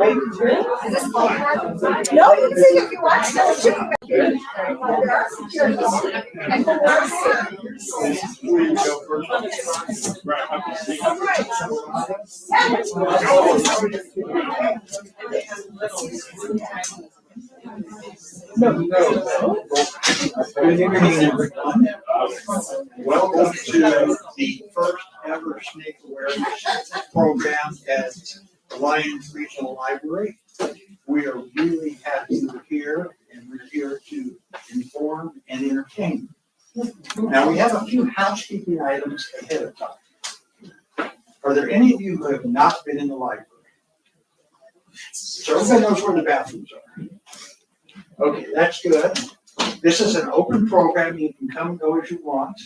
No, you can see if you want to. Good evening, everyone. Welcome to the first ever snake awareness program at the Lyons Regional Library. We are really happy you're here, and we're here to inform and entertain. Now, we have a few housekeeping items ahead of time. Are there any of you who have not been in the library? So everybody knows where the bathrooms are. Okay, that's good. This is an open program. You can come and go as you want.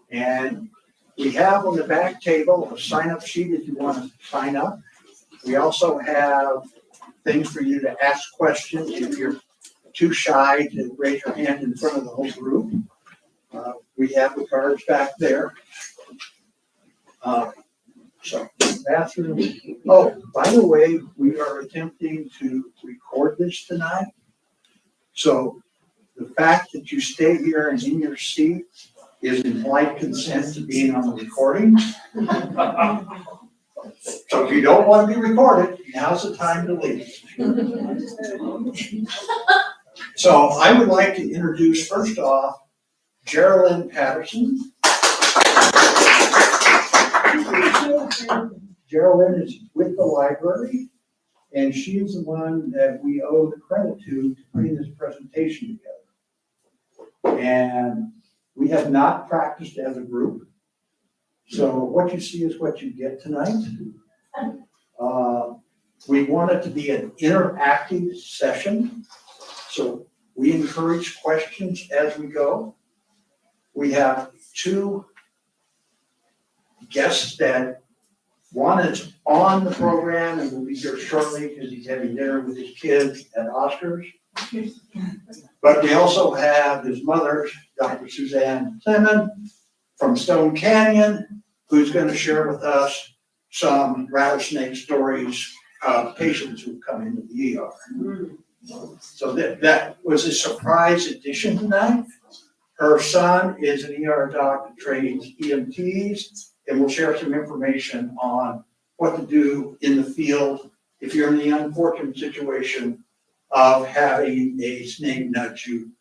And we have on the back table a sign-up sheet if you want to sign up. We also have things for you to ask questions if you're too shy to raise your hand in front of the whole group. We have the cards back there. So, bathroom. Oh, by the way, we are attempting to record this tonight. So the fact that you stay here and in your seat is implied consent to being on the recording. So if you don't want to be recorded, now's the time to leave. So I would like to introduce first off, Geraldine Patterson. Geraldine is with the library, and she is the one that we owe the credit to putting this presentation together. And we have not practiced as a group. So what you see is what you get tonight. We want it to be an interactive session. So we encourage questions as we go. We have two guests that one is on the program and will be here shortly because he's having dinner with his kids at Oscars. But we also have his mother, Dr. Suzanne Simon from Stone Canyon, who's going to share with us some rattlesnake stories of patients who come into the ER. So that was a surprise addition tonight. Her son is an ER doc that trains EMTs, and we'll share some information on what to do in the field if you're in the unfortunate situation of having a snake nudge you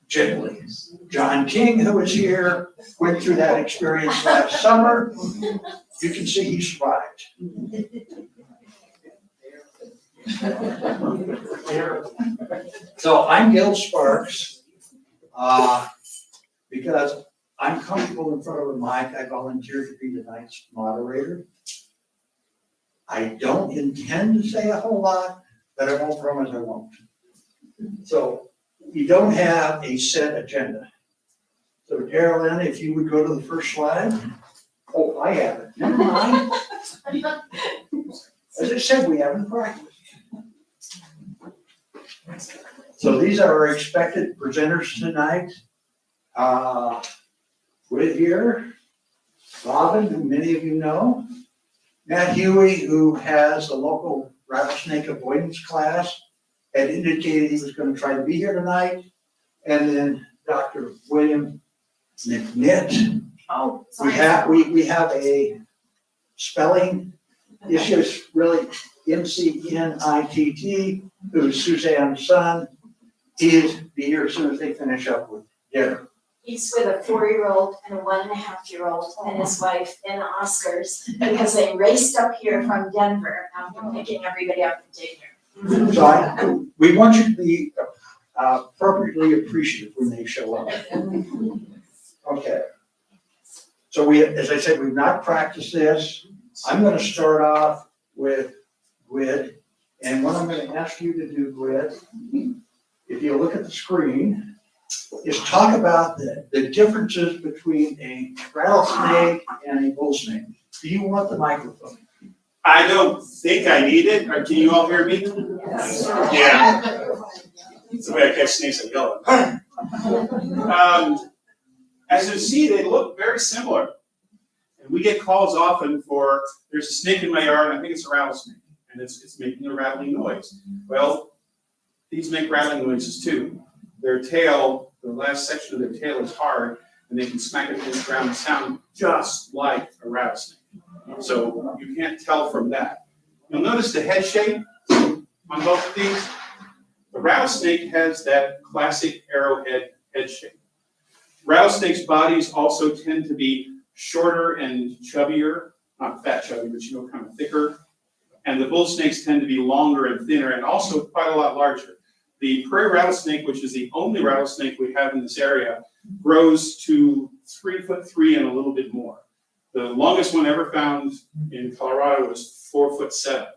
gently. John King, who is here, went through that experience last summer. You can see he survived. So I'm Gil Sparks. Because I'm comfortable in front of a mic, I volunteered to be tonight's moderator. I don't intend to say a whole lot, but I won't promise I won't. So we don't have a set agenda. So Geraldine, if you would go to the first slide. Oh, I have it. Never mind. As I said, we haven't practiced. So these are our expected presenters tonight. With here, Robyn, who many of you know, Mat Huey, who has the local rattlesnake avoidance class, had indicated he was going to try to be here tonight, and then Dr. William McNitt. Oh, we have a spelling issue. It's really McNitt, who's Suzanne's son. He'll be here as soon as they finish up with dinner. He's with a 4-year-old and a 1.5-year-old and his wife in Oscars because they raced up here from Denver after picking everybody up in daycare. So we want you to be appropriately appreciative when they show up. Okay. So as I said, we've not practiced this. I'm going to start off with Gwyd, and what I'm going to ask you to do, Gwyd, if you look at the screen, is talk about the differences between a rattlesnake and a bull snake. Do you want the microphone? I don't think I need it. Or can you all hear me? Yes. Yeah. It's the way I catch snakes and yell. As you see, they look very similar. We get calls often for, there's a snake in my yard, I think it's a rattlesnake, and it's making a rattling noise. Well, these make rattling noises too. Their tail, the last section of their tail is hard, and they can smack it against the ground and sound just like a rattlesnake. So you can't tell from that. You'll notice the head shape on both of these. The rattlesnake has that classic arrowhead head shape. Rattlesnakes' bodies also tend to be shorter and chubbier, not fat chubby, but kind of thicker. And the bull snakes tend to be longer and thinner, and also quite a lot larger. The prairie rattlesnake, which is the only rattlesnake we have in this area, grows to 3'3" and a little bit more. The longest one ever found in Colorado was 4'7".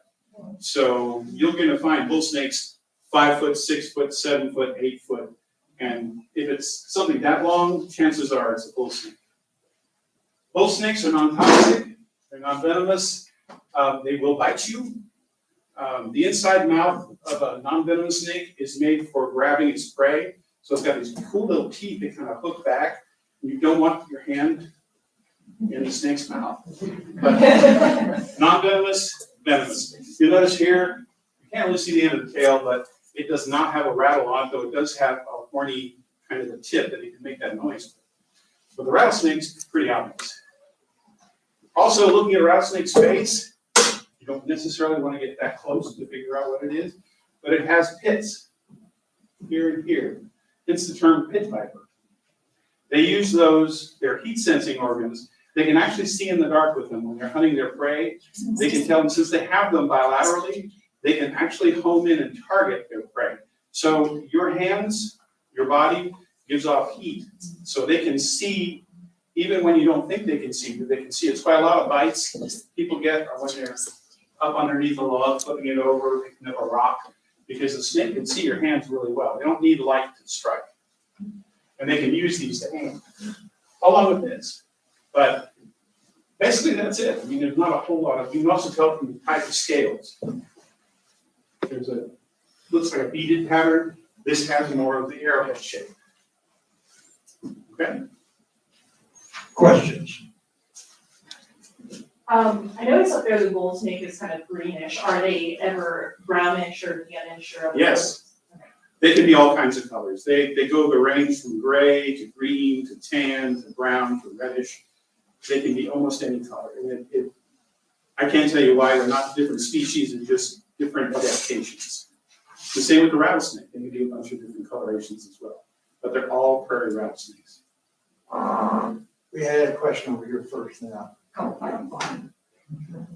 So you're going to find bull snakes 5 foot, 6 foot, 7 foot, 8 foot. And if it's something that long, chances are it's a bull snake. Bull snakes are non-toxic, they're non-venomous, they will bite you. The inside mouth of a non-venomous snake is made for grabbing its prey. So it's got these cool little teeth that kind of hook back. You don't want your hand in the snake's mouth. But non-venomous, venomous. You'll notice here, you can't really see the end of the tail, but it does not have a rattle on it, though it does have a horny kind of a tip that it can make that noise. But the rattlesnake's pretty obvious. Also, looking at a rattlesnake's face, you don't necessarily want to get that close to figure out what it is, but it has pits here and here. Hence the term pit viper. They use those, their heat sensing organs. They can actually see in the dark with them when they're hunting their prey. They can tell them, since they have them bilaterally, they can actually home in and target their prey. So your hands, your body gives off heat. So they can see, even when you don't think they can see, they can see. It's quite a lot of bites people get are when they're up underneath a log, flipping it over, picking up a rock, because the snake can see your hands really well. They don't need light to strike. And they can use these to aim, along with this. But basically that's it. I mean, there's not a whole lot of, you can also tell from the type of scales. There's a, looks like a beaded pattern. This has more of the arrowhead shape. Okay. Questions? I noticed up there the bull snake is kind of greenish. Are they ever brownish or yellowish or? Yes. They can be all kinds of colors. They go the range from gray to green to tan to brown to reddish. They can be almost any color. And I can't tell you why they're not different species and just different adaptations. The same with the rattlesnake. They can be a bunch of different colorations as well. But they're all prairie rattlesnakes. We had a question over here first now. Oh, I'm fine.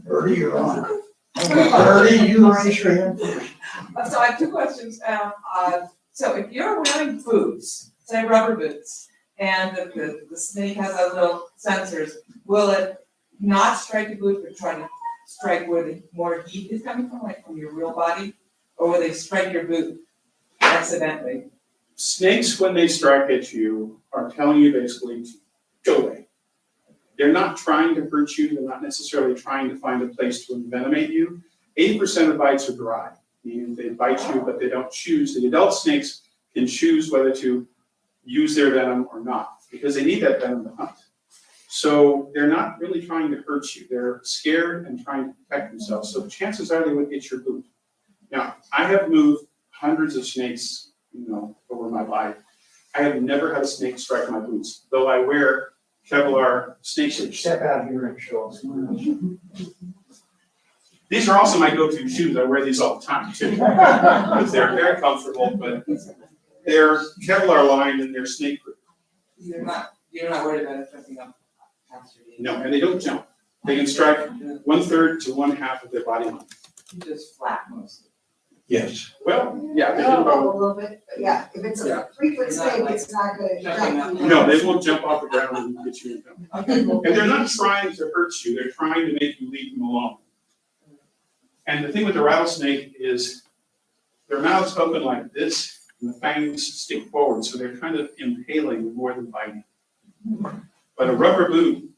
Bertie, you're on. Bertie, you raise your hand first. So I have two questions. So if you're wearing boots, say rubber boots, and the snake has those little sensors, will it not strike the boot but try to strike where the more heat is coming from, like from your real body? Or will they strike your boot accidentally? Snakes, when they strike at you, are telling you basically to go away. They're not trying to hurt you. They're not necessarily trying to find a place to envenomate you. 80% of bites are dry, meaning they bite you, but they don't choose. The adult snakes can choose whether to use their venom or not, because they need that venom to hunt. So they're not really trying to hurt you. They're scared and trying to protect themselves. So the chances are they would get your boot. Now, I have moved hundreds of snakes, over my life. I have never had a snake strike my boots, though I wear Kevlar snake shoes. Step out here and show us. These are also my go-to shoes. I wear these all the time too, because they're very comfortable, but they're Kevlar lined and they're snake proof. You're not worried about it jumping up past your knee? No, and they don't jump. They can strike 1/3 to 1/2 of their body length. You just flat mostly. Yes. Well, yeah, they can A go. little bit, but yeah, if it's Yeah. a 3-foot snake, it's not gonna Jumping up. jump. No, they won't jump off the ground and get you. Okay, well, And they're not trying to hurt you. They're trying to make you leave them alone. And the thing with the rattlesnake is their mouth's open like this, and the fangs stick forward, so they're kind of impaling more than biting. But a rubber boot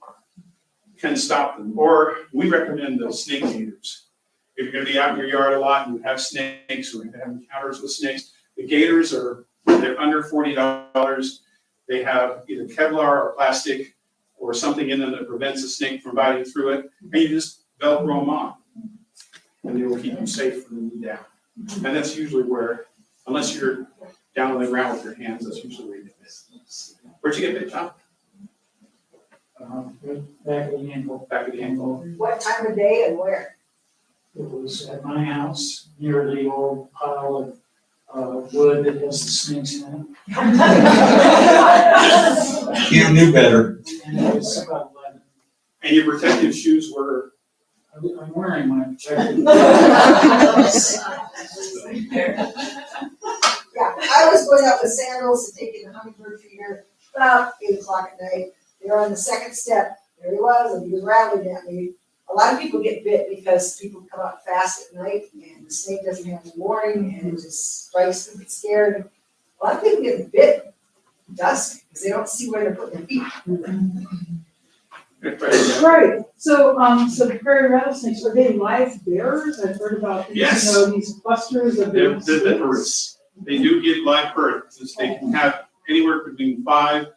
can stop them, or we recommend those snake gators. If you're going to be out in your yard a lot and you have snakes, or you have encounters with snakes, the gators they're under $40. They have either Kevlar or plastic, or something in them that prevents a snake from biting through it, and you just Velcro them on. And they will keep you safe from the knee down. And that's usually where, unless you're down on the ground with your hands, that's usually where you get bit. Where'd you get bit, John? Back of the ankle. Back of the ankle. What time of day and where? It was at my house, near the old pile of wood that has the snakes in it. You knew better. And it was about 11. And your protective shoes were, I'm wearing my protective. Yeah, I was going up with sandals and taking the hummingbird feeder about 8 o'clock at night. They were on the second step. There he was, and he was rattling at me. A lot of people get bit because people come out fast at night and the snake doesn't have any warning and it just strikes them, get scared. A lot of people get bit dusk because they don't see where they're putting their feet. Right, so the prairie rattlesnakes, are they live bears? I've heard about, Yes. these clusters of. they're viviparous. They do get live birth. They can have anywhere between 5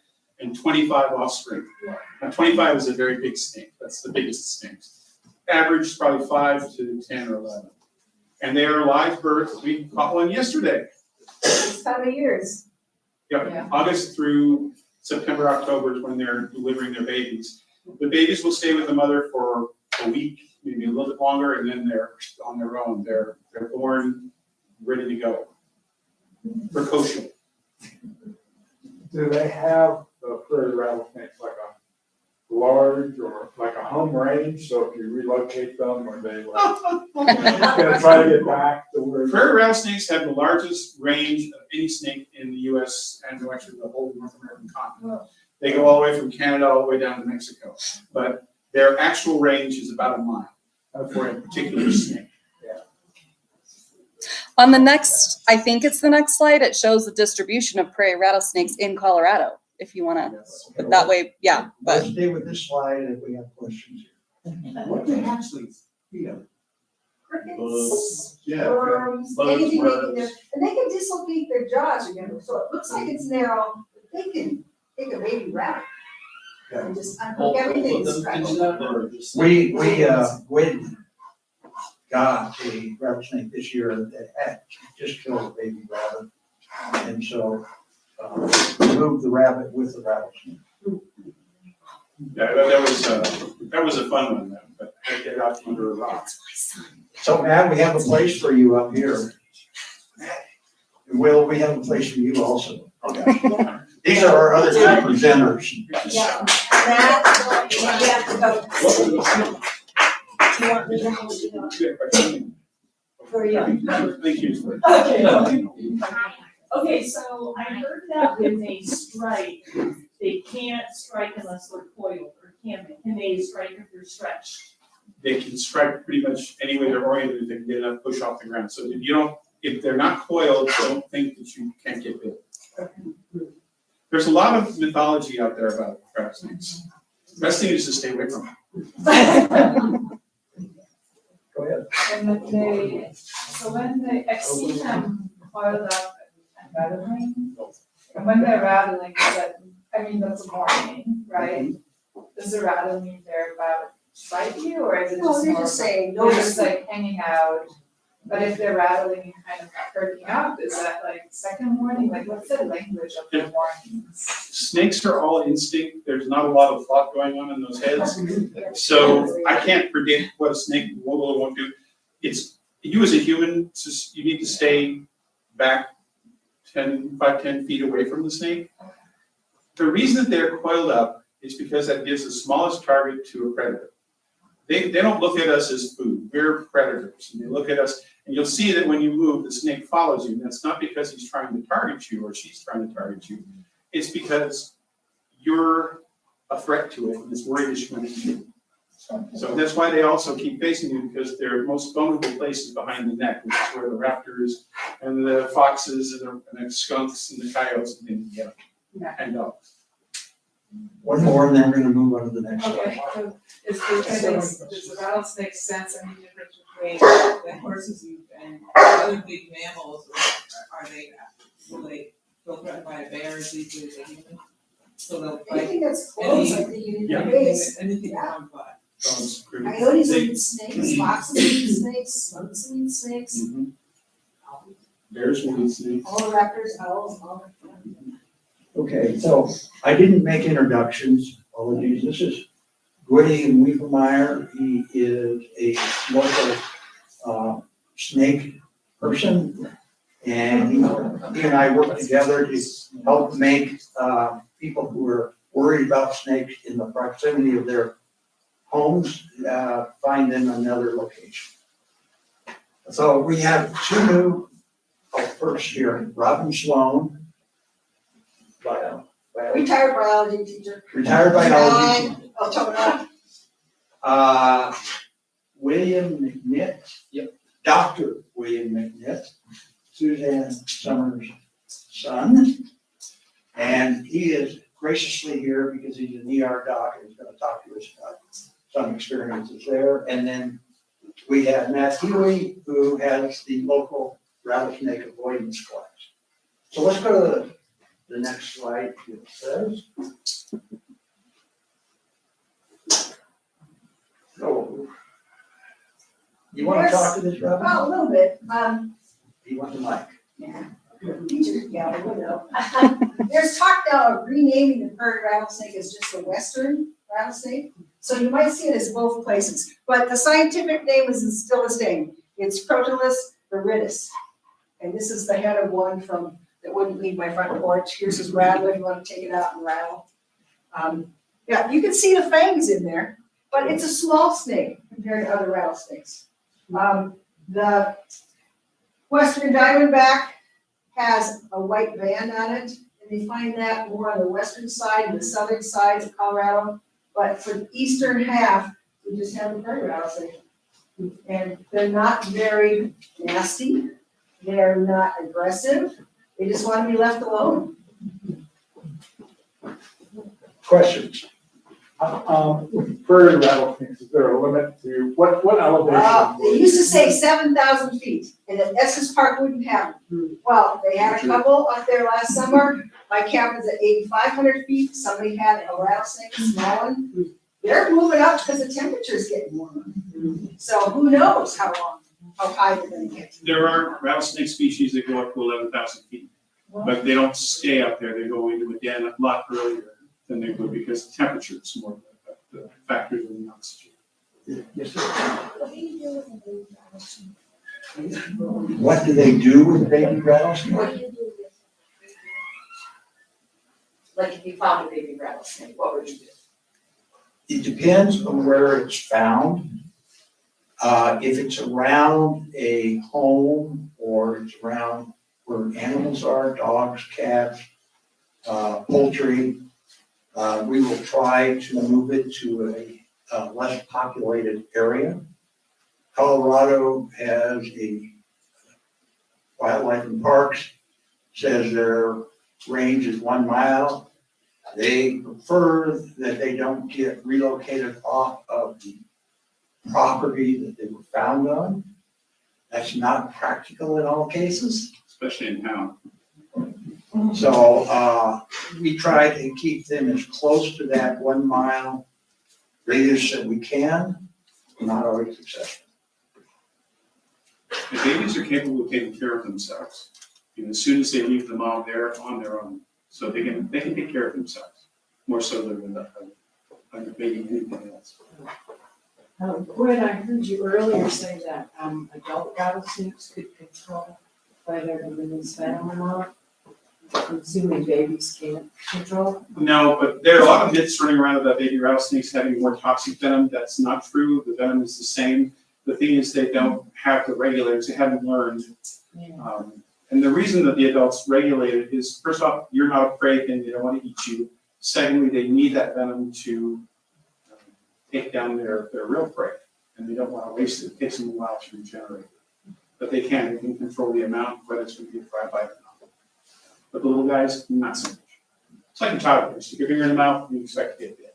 and 25 offspring. Now, 25 is a very big snake. That's the biggest snake. Average is probably 5 to 10 or 11. And they are live birth. We caught one yesterday. This time of years. Yep, August through September, October is when they're delivering their babies. The babies will stay with the mother for a week, maybe a little bit longer, and then they're on their own. They're born ready to go. Precocial. Do they have prairie rattlesnakes like a large or like a home range? So if you relocate them, are they gonna try to get back to where? Prairie rattlesnakes have the largest range of any snake in the U.S. and actually the whole North American continent. They go all the way from Canada all the way down to Mexico, but their actual range is about a mile for a particular snake. On the next, I think it's the next slide, it shows the distribution of prairie rattlesnakes in Colorado, if you wanna, but that way, yeah, but. Let's stay with this slide if we have questions. What do they actually feed them? Crickets, Yeah. worms, Bugs, anything they can do. worms. And they can dislocate their jaws, remember, so it looks like it's narrow, but they can take a baby rabbit and just unhook everything and scratch it. We Gwydion got a rattlesnake this year that had just killed a baby rabbit. And so, removed the rabbit with the rattlesnake. Yeah, that was a fun one, though, but I had to get out from under a rock. So Matt, we have a place for you up here. Will, we have a place for you also. Okay. These are our other two presenters. Yeah. Matt, you have to go. Do you want me to hold it up for you? Thank you. Okay. Okay, so I heard that with a strike, they can't strike unless they're coiled, or can they? Can they strike if they're stretched? They can strike pretty much any way they're oriented if they can get enough push off the ground. So if they're not coiled, don't think that you can't get bit. There's a lot of mythology out there about rattlesnakes. The best thing is to stay away from them. Go ahead. And when I've seen them coiled up and rattling, and when they're rattling, that's a warning, right? Is the rattling there about to bite you, or is it No, just they're more, just saying, they're no, just like hanging out? But if they're rattling and kind of perking up, is that like second warning? Like, what's the language of the warnings? Snakes are all instinct. There's not a lot of thought going on in those heads. So I can't predict what a snake will or won't do. It's, you as a human, you need to stay back 5-10 feet away from the snake. The reason that they're coiled up is because that gives the smallest target to a predator. They don't look at us as food. We're predators. And they look at us, and you'll see that when you move, the snake follows you. And that's not because he's trying to target you or she's trying to target you. It's because you're a threat to it, and it's worried it's going to eat you. So that's why they also keep facing you, because their most vulnerable place is behind the neck, which is where the raptors and the foxes and the skunks and the coyotes and things get them, and dogs. One more, and then we're gonna move on to the next slide. Okay, so does the rattlesnake sense any difference between the horses and other big mammals, or will they feel threatened by a bear as easily as a human? So they'll bite Anything that's close, I think you need to anything, base. anything that comes by. Sounds pretty- Coyotes They- eat snakes, foxes eat snakes, skunks eat snakes, Mhm. Bears will eat snakes. all the raptors, owls, all of them. Okay, so I didn't make introductions, apologies. This is Gwydion Winklemeyer. He is a local snake person. And he and I work together to help make people who are worried about snakes in the proximity of their homes, find them another location. So we have two new, first here, Robyn Sloan, Retired biology teacher. retired biology teacher. I'll tell you William McNitt. Dr. William McNitt, Suzanne Summers' son. And he is graciously here because he's an ER doc and he's gonna talk to us about some experiences there. And then we have Mat Huey, who has the local rattlesnake avoidance class. So let's go to the next slide, it says. So, you wanna talk to this, Robyn? Well, a little bit, You want the mic? yeah, teacher, yeah, I will know. There's talk now of renaming the prairie rattlesnake as just the western rattlesnake. So you might see it as both places, but the scientific name is still the same. It's Crotalus viridis. And this is the head of one from, that wouldn't leave my front porch. Here's his rattler, if you want to take it out and rattle. Yeah, you can see the fangs in there, but it's a small snake compared to other rattlesnakes. The western diamondback has a white band on it, and they find that more on the western side and the southern side of Colorado. But for the eastern half, we just have the prairie rattlesnake. And they're not very nasty, they're not aggressive, they just want to be left alone. Questions? Prairie rattlesnakes, is there a limit to, what elevation? They used to say 7,000 feet, and that Estes Park wouldn't have them. Well, they had a couple up there last summer, my cabin's at 8,500 feet, somebody had a rattlesnake, a small one. They're moving up because the temperature's getting warmer. So who knows how high they're gonna get. There are rattlesnake species that go up to 11,000 feet, but they don't stay up there. They go into a den a lot earlier than they would because the temperature is more the factors in the oxygen. Yes, sir. What do they do with baby rattlesnakes? What do you do with? Like if you found a baby rattlesnake, what would you do? It depends on where it's found. If it's around a home or it's around where animals are, dogs, cats, poultry, we will try to move it to a less populated area. Colorado has a wildlife and parks, says their range is 1 mile. They prefer that they don't get relocated off of the property that they were found on. That's not practical in all cases. Especially in town. So, we try to keep them as close to that 1 mile radius that we can, not always successful. The babies are capable of taking care of themselves. And as soon as they leave the mom, they're on their own. So they can take care of themselves, more so than like a baby anything else. Gwen, I heard you earlier say that adult rattlesnakes could control whether the women's venom or not. I'm assuming babies can't control. No, but there are a lot of myths running around about baby rattlesnakes having more toxic venom. That's not true. The venom is the same. The thing is they don't have the regulators. They haven't learned. Yeah. And the reason that the adults regulate it is, first off, you're not afraid and they don't want to eat you. Secondly, they need that venom to take down their real prey, and they don't want to waste it. It takes them a while to regenerate. But they can control the amount, whether it's going to be a dry bite or not. But the little guys, not so much. It's like a toddler. Stick your finger in the mouth, you expect to get bit.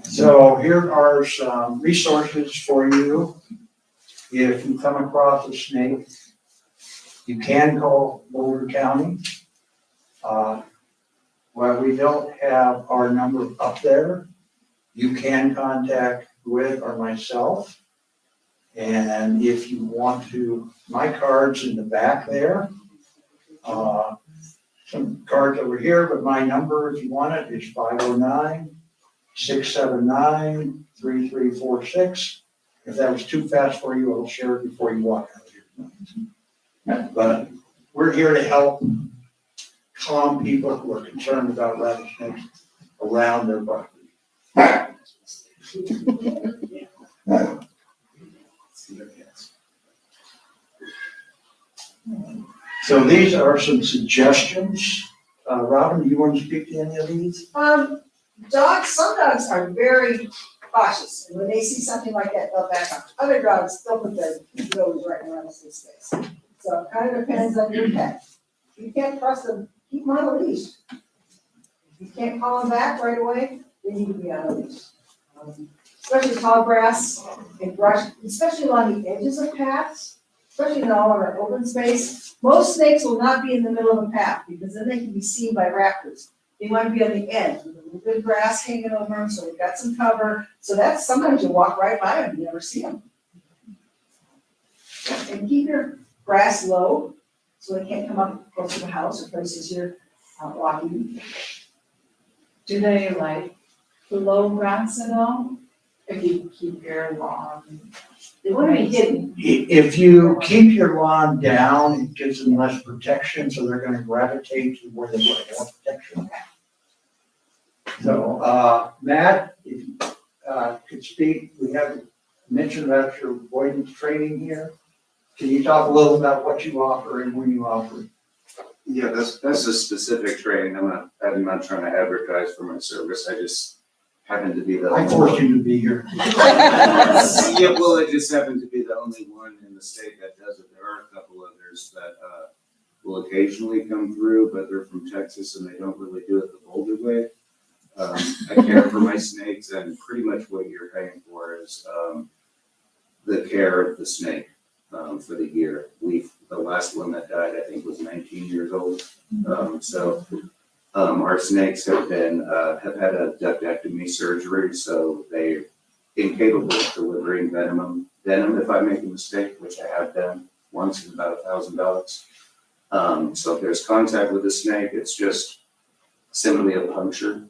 So here are some resources for you. If you come across a snake, you can call Boulder County. While we don't have our number up there, you can contact Gwydion or myself. And if you want to, my card's in the back there. Some cards over here, but my number, if you want it, is 509-679-3346. If that was too fast for you, I'll share it before you walk out here. But we're here to help calm people who are concerned about rattlesnakes around their property. So these are some suggestions. Robyn, do you want to speak to any of these? Some dogs are very cautious, and when they see something like that, they'll back up. Other dogs, they'll put their nose right around the space. So it kind of depends on your pet. You can't trust them, keep them on a leash. If you can't call them back right away, they need to be on a leash. Especially tall grass and brush, especially along the edges of paths, especially in all of our open space. Most snakes will not be in the middle of a path because then they can be seen by raptors. They want to be on the edge with a little bit of grass hanging over them, so they've got some cover. So that's, sometimes you walk right by them, you never see them. And keep your grass low, so they can't come up close to the house or places you're walking. Do they like low grass at all? If you keep your lawn? They want to be hidden. If you keep your lawn down, it gives them less protection, so they're gonna gravitate to where they get more protection. So, Matt, if you could speak, we haven't mentioned about your avoidance training here. Can you talk a little about what you offer and when you offer it? Yeah, that's a specific training. I'm not trying to advertise for my service. I just happen to be the I only forced one. you to be here. Yeah, well, it just happened to be the only one in the state that does it. There are a couple others that will occasionally come through, but they're from Texas and they don't really do it the Boulder way. I care for my snakes, and pretty much what you're paying for is the care of the snake for the year. The last one that died, I think, was 19 years old. Our snakes have had a ductectomy surgery, so they're incapable of delivering venom if I make a mistake, which I have done once, is about $1,000. So if there's contact with the snake, it's just simply a puncture.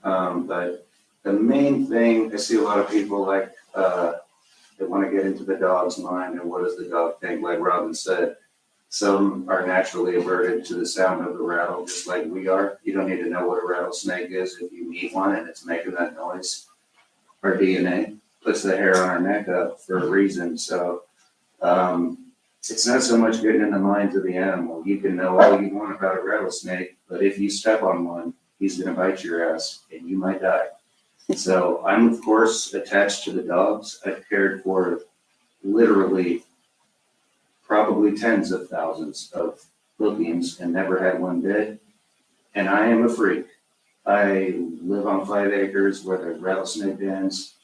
But the main thing, I see a lot of people like, they want to get into the dog's mind and what does the dog think, like Robyn said. Some are naturally averted to the sound of the rattle, just like we are. You don't need to know what a rattlesnake is if you meet one and it's making that noise. Our DNA puts the hair on our neck up for a reason. So it's not so much getting in the minds of the animal. You can know all you want about a rattlesnake, but if you step on one, he's going to bite your ass and you might die. So I'm, of course, attached to the dogs. I've cared for literally probably tens of thousands of bookings and never had one dead. And I am a freak. I live on 5 acres where there's rattlesnake dens.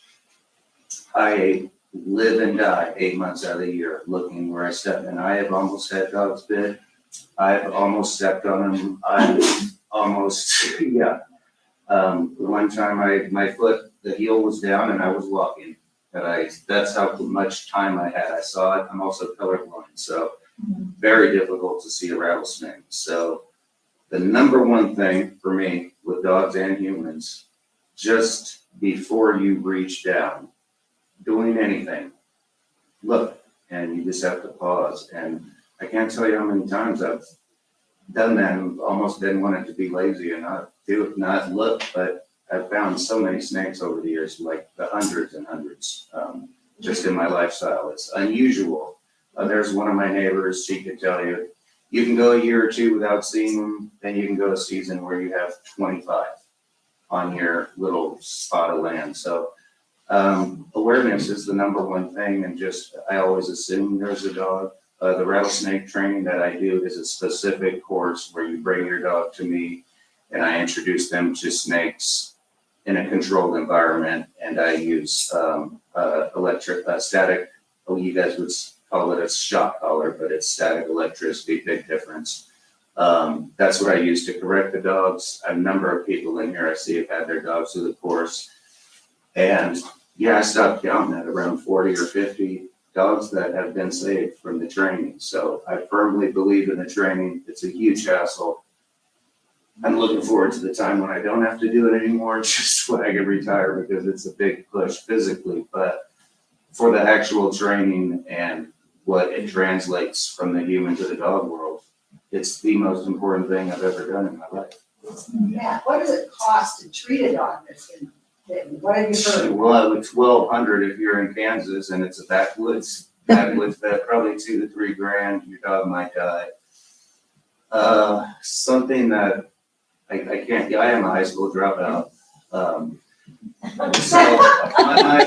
I live and die 8 months out of the year looking where I step. And I have almost had dogs bit. I've almost stepped on them. I've almost, yeah. One time my foot, the heel was down and I was walking. That's how much time I had. I saw it. I'm also colorblind, so very difficult to see a rattlesnake. So the number one thing for me with dogs and humans, just before you reach down, doing anything, look, and you just have to pause. And I can't tell you how many times I've done that and almost didn't want it to be lazy and not look, but I've found so many snakes over the years, like the hundreds and hundreds, just in my lifestyle. It's unusual. There's one of my neighbors, she could tell you, you can go a year or two without seeing them, then you can go a season where you have 25 on your little spot of land. So awareness is the number one thing, and just, I always assume there's a dog. The rattlesnake training that I do is a specific course where you bring your dog to me and I introduce them to snakes in a controlled environment, and I use static, you guys would call it a shock collar, but it's static electricity, big difference. That's what I use to correct the dogs. A number of people in here I see have had their dogs through the course. And yeah, I stopped counting at around 40 or 50 dogs that have been saved from the training. So I firmly believe in the training. It's a huge hassle. I'm looking forward to the time when I don't have to do it anymore, just when I can retire, because it's a big push physically. But for the actual training and what it translates from the human to the dog world, it's the most important thing I've ever done in my life. Yeah, what does it cost to treat a dog that's been bitten? What have you heard? Well, it's $1,200 if you're in Kansas and it's a backwoods vet, probably $2 to $3 grand, your dog might die. Something that I can't, I am a high school dropout. So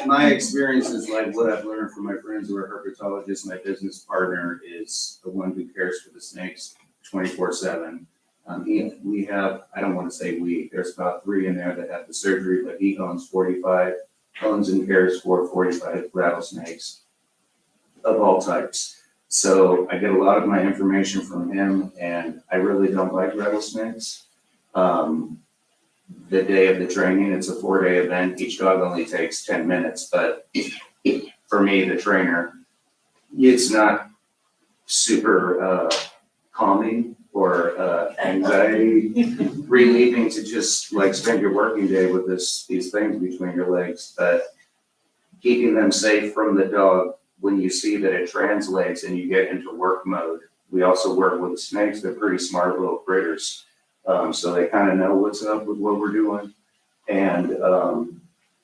my experience is like what I've learned from my friends who are herpetologists. My business partner is the one who cares for the snakes 24/7. We have, I don't want to say we, there's about 3 in there that have the surgery, but he owns and cares for 45 rattlesnakes of all types. So I get a lot of my information from him, and I really don't like rattlesnakes. The day of the training, it's a 4-day event. Each dog only takes 10 minutes, but for me, the trainer, it's not super calming or anxiety relieving to just like spend your working day with these things between your legs, but keeping them safe from the dog when you see that it translates and you get into work mode. We also work with the snakes. They're pretty smart little critters. So they kind of know what's up with what we're doing. And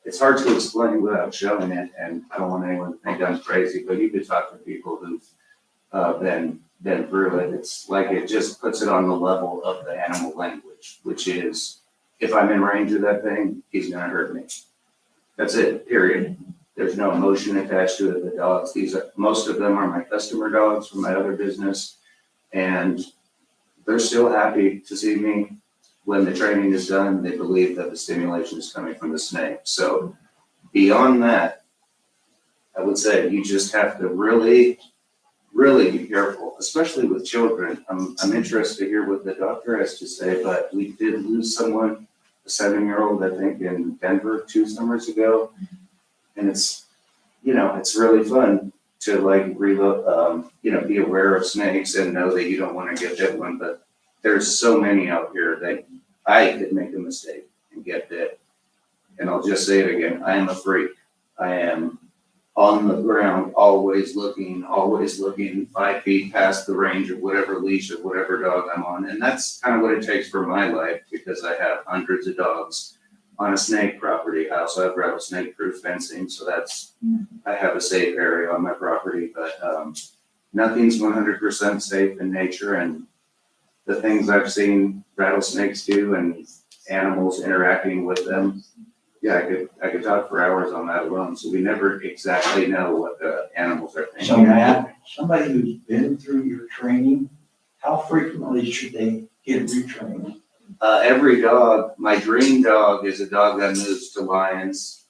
it's hard to explain without showing it. And I don't want anyone to think I'm crazy, but you could talk to people who've been through it. It's like it just puts it on the level of the animal language, which is, if I'm in range of that thing, he's gonna hurt me. That's it, period. There's no emotion attached to it. The dogs, most of them are my customer dogs from my other business. And they're still happy to see me. When the training is done, they believe that the stimulation is coming from the snake. So beyond that, I would say you just have to really, really be careful, especially with children. I'm interested to hear what the doctor has to say, but we did lose someone, a 7-year-old, I think, in Denver 2 summers ago. And it's really fun to like reload, be aware of snakes and know that you don't want to get bit one, but there's so many out here that I could make a mistake and get bit. And I'll just say it again, I am a freak. I am on the ground, always looking 5 feet past the range of whatever leash of whatever dog I'm on. And that's kind of what it takes for my life, because I have hundreds of dogs on a snake property. I also have rattlesnake proof fencing, so I have a safe area on my property, but nothing's 100% safe in nature. And the things I've seen rattlesnakes do and animals interacting with them, yeah, I could talk for hours on that alone. So we never exactly know what the animals are thinking. So Matt, somebody who's been through your training, how frequently should they get retrained? Every dog, my dream dog is a dog that moves to Lyons,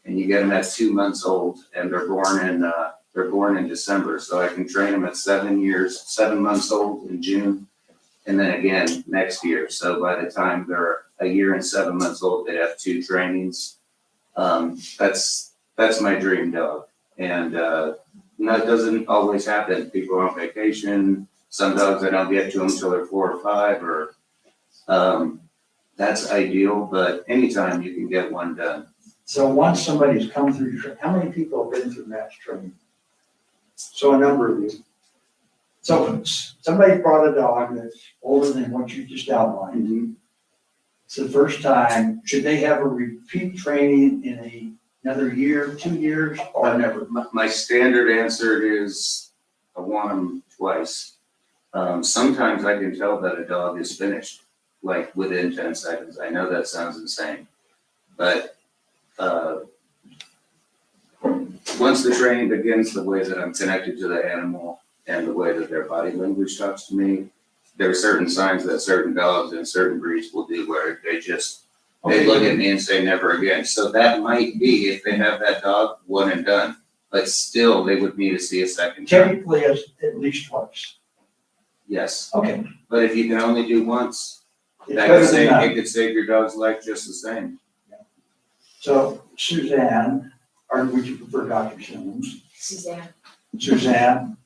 and you get them at 2 months old, and they're born in December. So I can train them at 7 months old in June, and then again next year. So by the time they're a year and 7 months old, they have 2 trainings. That's my dream dog. And it doesn't always happen. People are on vacation. Some dogs I don't get to them until they're 4 or 5, or that's ideal, but anytime you can get one done. So once somebody's come through your how many people have been through Matt's training? So a number of you. So somebody brought a dog that's older than what you just outlined. It's the first time. Should they have a repeat training in another year, 2 years, or never? My standard answer is I want them twice. Sometimes I can tell that a dog is finished, like within 10 seconds. I know that sounds insane, but once the training begins, the way that I'm connected to the animal and the way that their body language talks to me, there are certain signs that certain dogs and certain breeds will do where they look at me and say never again. So that might be, if they have that dog, one and done, but still they would need to see a second time. Typically, at least twice. Yes, Okay. but if you can only do once, It's that better could than save, none. it could save your dog's life just the same. So Suzanne, or would you prefer Dr. Simmons? Suzanne. Suzanne,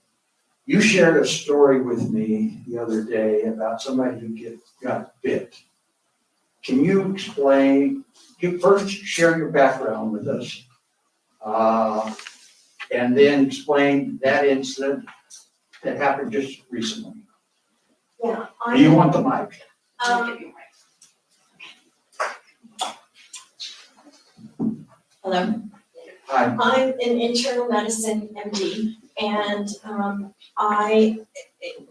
you shared a story with me the other day about somebody who got bit. Can you explain, first share your background with us, and then explain that incident that happened just recently? Yeah, Do you want the mic? Hello. Hi. I'm an internal medicine MD, and I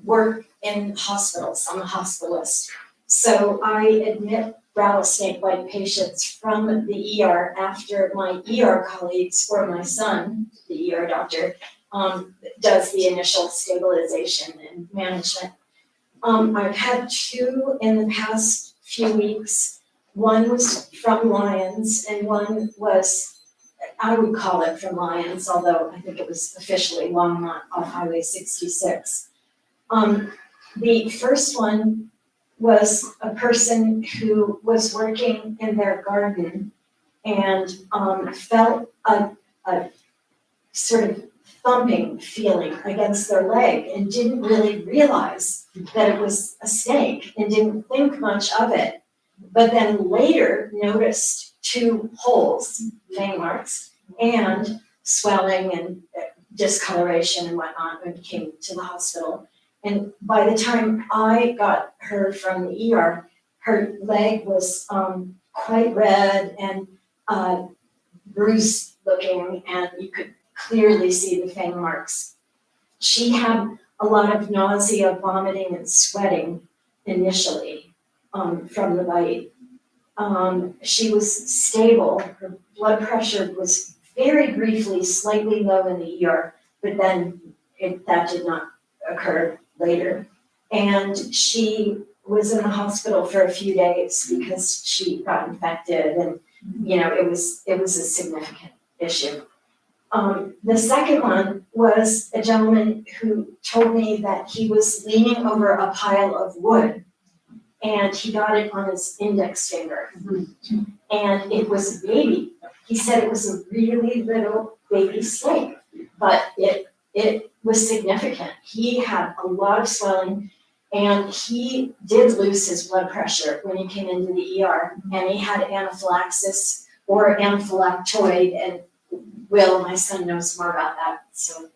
work in hospitals. I'm a hospitalist. So I admit rattlesnake bite patients from the ER after my ER colleagues or my son, the ER doctor, does the initial stabilization and management. I've had 2 in the past few weeks. One was from Lyons and one was, I would call it from Lyons, although I think it was officially Longmont on Highway 66. The first one was a person who was working in their garden and felt a sort of thumping feeling against their leg and didn't really realize that it was a snake and didn't think much of it. But then later noticed 2 holes, fang marks, and swelling and discoloration and whatnot when he came to the hospital. And by the time I got her from the ER, her leg was quite red and bruised looking, and you could clearly see the fang marks. She had a lot of nausea, vomiting, and sweating initially from the bite. She was stable. Her blood pressure was very briefly slightly low in the ER, but then that did not occur later. And she was in the hospital for a few days because she got infected, and it was a significant issue. The second one was a gentleman who told me that he was leaning over a pile of wood and he got it on his index finger. And it was a baby. He said it was a really little baby snake, but it was significant. He had a lot of swelling and he did lose his blood pressure when he came into the ER, and he had anaphylaxis or anaphylactoid, and Will, my son, knows more about that, so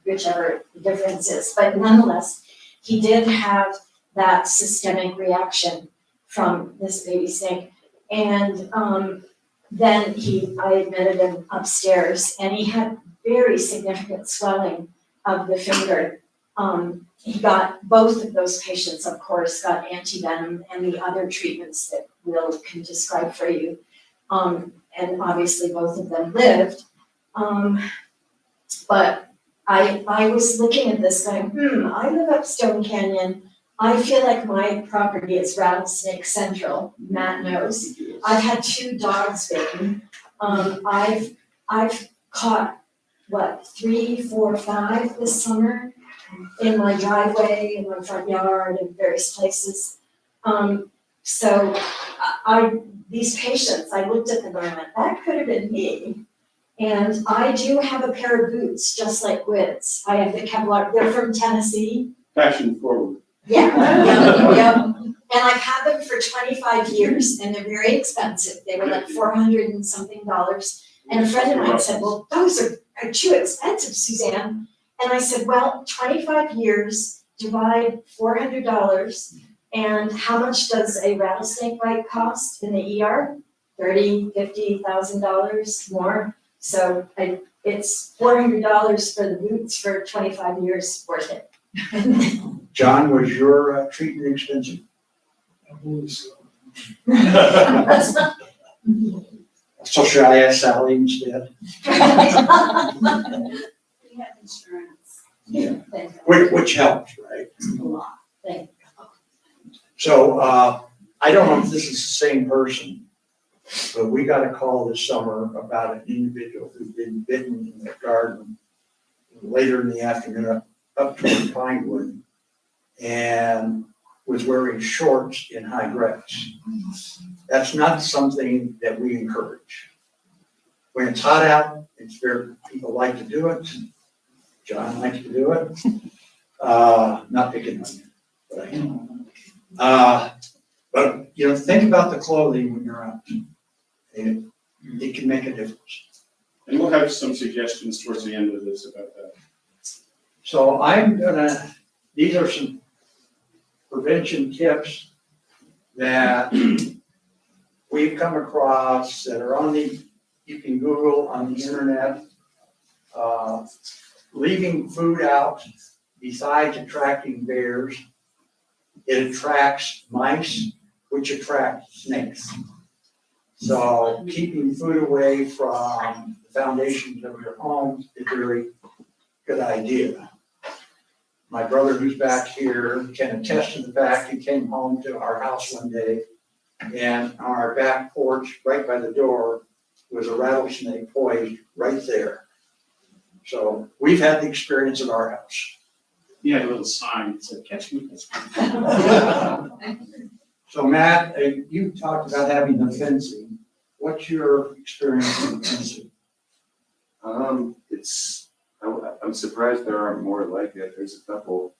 whichever the difference is. But nonetheless, he did have that systemic reaction from this baby snake. And then I admitted him upstairs, and he had very significant swelling of the finger. He got, both of those patients, of course, got antivenom and the other treatments that Will can describe for you. And obviously both of them lived. But I was looking at this going, I live up Stone Canyon. I feel like my property is rattlesnake central. Matt knows. I've had 2 dogs bitten. I've caught 3, 4, 5 this summer in my driveway, in my front yard, in various places. So these patients, I looked at them and I went, that could have been me. And I do have a pair of boots, just like Gwyd's. I have the Kevlar, they're from Tennessee. Fashion forward. Yeah. And I've had them for 25 years and they're very expensive. They were like $400 and something. And a friend of mine said, well, those are too expensive, Suzanne. And I said, well, 25 years, divide $400, and how much does a rattlesnake bite cost in the ER? $30,000, $50,000 more. So it's $400 for the boots for 25 years, worth it. John, was your treatment expensive? I believe so. So should I ask Sally instead? We have insurance. Yeah. Which helps, right? A lot. Thank So, I don't know if this is the same person, but we got a call this summer about an individual who'd been bitten in the garden later in the afternoon up toward Pinewood. and was wearing shorts in high grass. That's not something that we encourage. When it's hot out, people like to do it. John likes to do it. Not picking on you, but I am. But, think about the clothing when you're out. It can make a difference. And we'll have some suggestions towards the end of this about that. So these are some prevention tips that we've come across that are you can Google on the internet. Leaving food out, besides attracting bears, it attracts mice, which attract snakes. So keeping food away from the foundations of your home is a very good idea. My brother, who's back here, can attest to the fact he came home to our house one day, and on our back porch, right by the door, was a rattlesnake poised right there. So we've had the experience at our house. He had a little sign that said, "Catch me, catch me." So Matt, you talked about having the fencing. What's your experience in fencing? I'm surprised there aren't more like it. There's a couple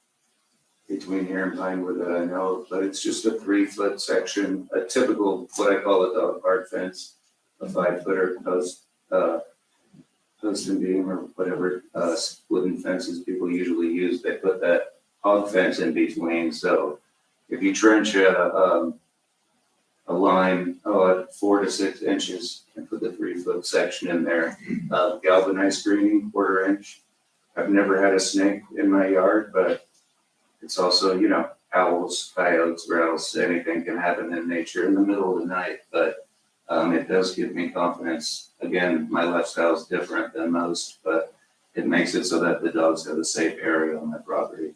between here and Pinewood that I know, but it's just a 3-foot section, a typical, what I call a dog park fence, a 5-footer post and beam or whatever, wooden fences people usually use. They put that hog fence in between. So if you trench a line, 4 to 6 inches and put the 3-foot section in there, galvanized screening, 1/4 inch. I've never had a snake in my yard, but it's also, owls, coyotes, rattles, anything can happen in nature in the middle of the night. But it does give me confidence. Again, my lifestyle is different than most, but it makes it so that the dogs have a safe area on my property.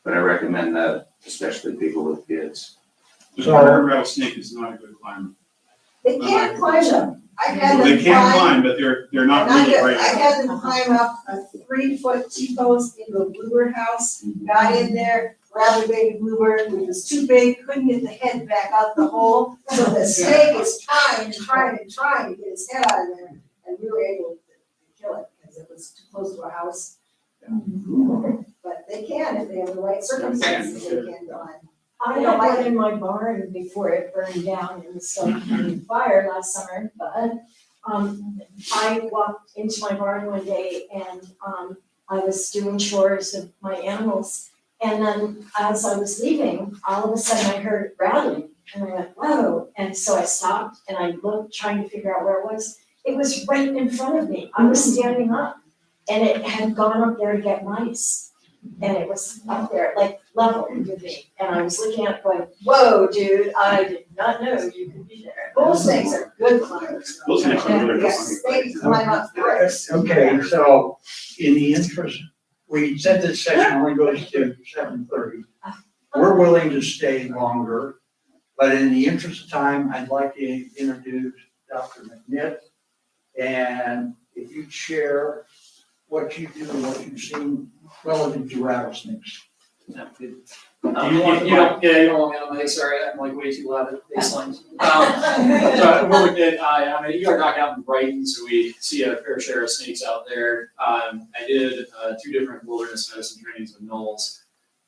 But I recommend that, especially people with kids. The Barber rattlesnake is not a good climber. They can't climb them. I had Well, them they can climb. climb, but they're not And really I great. had them climb up a 3-foot T-post into a bluebird house, got in there, grabbed a baby bluebird, which was too big, couldn't get the head back out the hole. So the snake was trying to get his head out of there, and we were able to kill it because it was too close to a house. But they can, if they have the right circumstances, they can climb. I had one in my barn before it burned down in the Stone County fire last summer, but I walked into my barn one day and I was doing chores with my animals. And then as I was leaving, all of a sudden I heard it rattling and I went, whoa. And so I stopped and I looked, trying to figure out where it was. It was right in front of me. I was standing up and it had gone up there to get mice. And it was up there, like level with me. And I was looking at it going, whoa, dude, I did not know you could be there. Bull snakes are good climbers. Bull snakes are really good Yes, they climb up bricks. Okay, so in the interest, we said this session only goes to 7:30. We're willing to stay longer, but in the interest of time, I'd like to introduce Dr. McNitt. And if you'd share what you do and what you've seen relative to rattlesnakes. You don't want me on the mic, sorry, I'm like way too loud at baselines. So we're looking at, I'm an ER doc out in Brighton, so we see a fair share of snakes out there. I did 2 different wilderness medicine trainings with Knowles.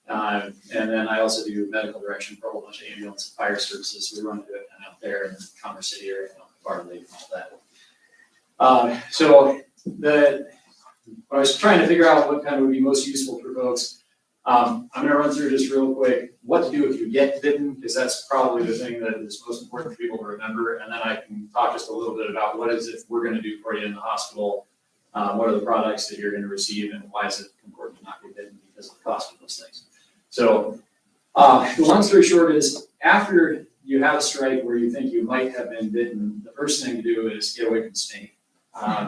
And then I also do medical direction for a whole bunch of ambulance and fire services. We run into it kind of out there in the Commerce City area, Bar Lake and all that. So I was trying to figure out what kind of would be most useful for folks. I'm going to run through just real quick what to do if you get bitten, because that's probably the thing that is most important for people to remember. And then I can talk just a little bit about what is it we're going to do for you in the hospital, what are the products that you're going to receive, and why is it important to not get bitten because of the cost of those things. So the long story short is, after you have a strike where you think you might have been bitten, the first thing to do is get away from the snake,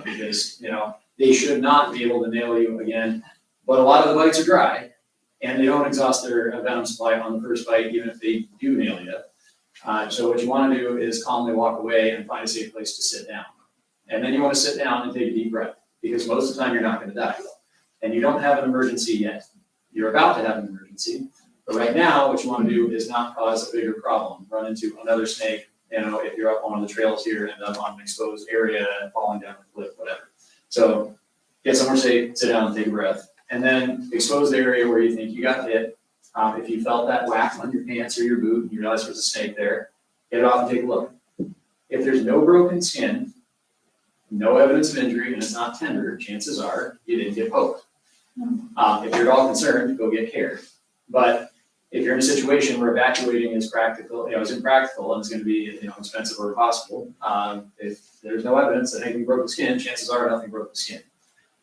because they should not be able to nail you again. But a lot of the bites are dry, and they don't exhaust their venom supply on the first bite, even if they do nail you. So what you want to do is calmly walk away and find a safe place to sit down. And then you want to sit down and take a deep breath, because most of the time you're not going to die. And you don't have an emergency yet. you're about to have an emergency. But right now, what you want to do is not cause a bigger problem, run into another snake, you know, if you're up on one of the trails here, end up on an exposed area and falling down a cliff, whatever. So get somewhere safe, sit down, take a breath, and then expose the area where you think you got hit. If you felt that whack on your pants or your boot and you realize there's a snake there, get it off and take a look. If there's no broken skin, no evidence of injury, and it's not tender, chances are you didn't get poked. If you're at all concerned, go get care. But if you're in a situation where evacuating is practical, is impractical and it's going to be, expensive or impossible, if there's no evidence that anything broke the skin, chances are nothing broke the skin.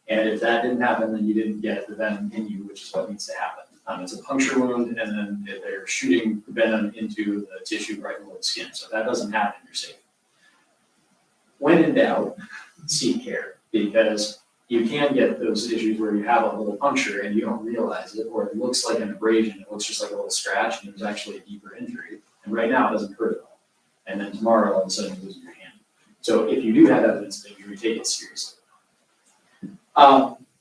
And if that didn't happen, then you didn't get the venom in you, which is what needs to happen. It's a puncture wound, and then they're shooting venom into the tissue right below the skin. So if that doesn't happen, you're safe. When in doubt, seek care, because you can get those issues where you have a little puncture and you don't realize it, or it looks like an abrasion, it looks just like a little scratch, and there's actually a deeper injury. And right now, it doesn't hurt at all. And then tomorrow, all of a sudden, you lose your hand. So if you do have evidence of injury, take it seriously.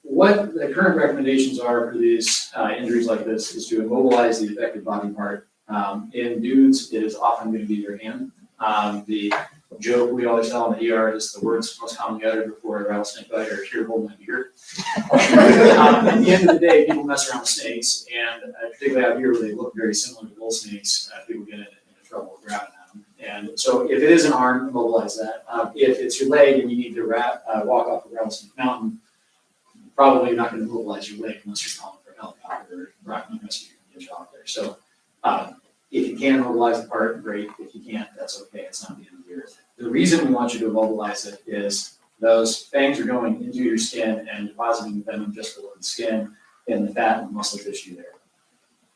What the current recommendations are for these injuries like this is to immobilize the affected body part. In dudes, it is often going to be your hand. The joke we always tell in the ER is the words most commonly uttered before a rattlesnake bite are, "Here, hold my beer." At the end of the day, people mess around with snakes, and particularly out here where they look very similar to bull snakes, people get into trouble with grabbing at them. And so if it is an arm, immobilize that. If it's your leg and you need to walk off the rattlesnake mountain, probably not going to mobilize your leg unless you're calling for a helicopter or rocket rescue to get you off there. So if you can mobilize the part, great. If you can't, that's okay. It's not the end of the earth. The reason we want you to immobilize it is those fangs are going into your skin and depositing venom just below the skin in the fat and muscle tissue there.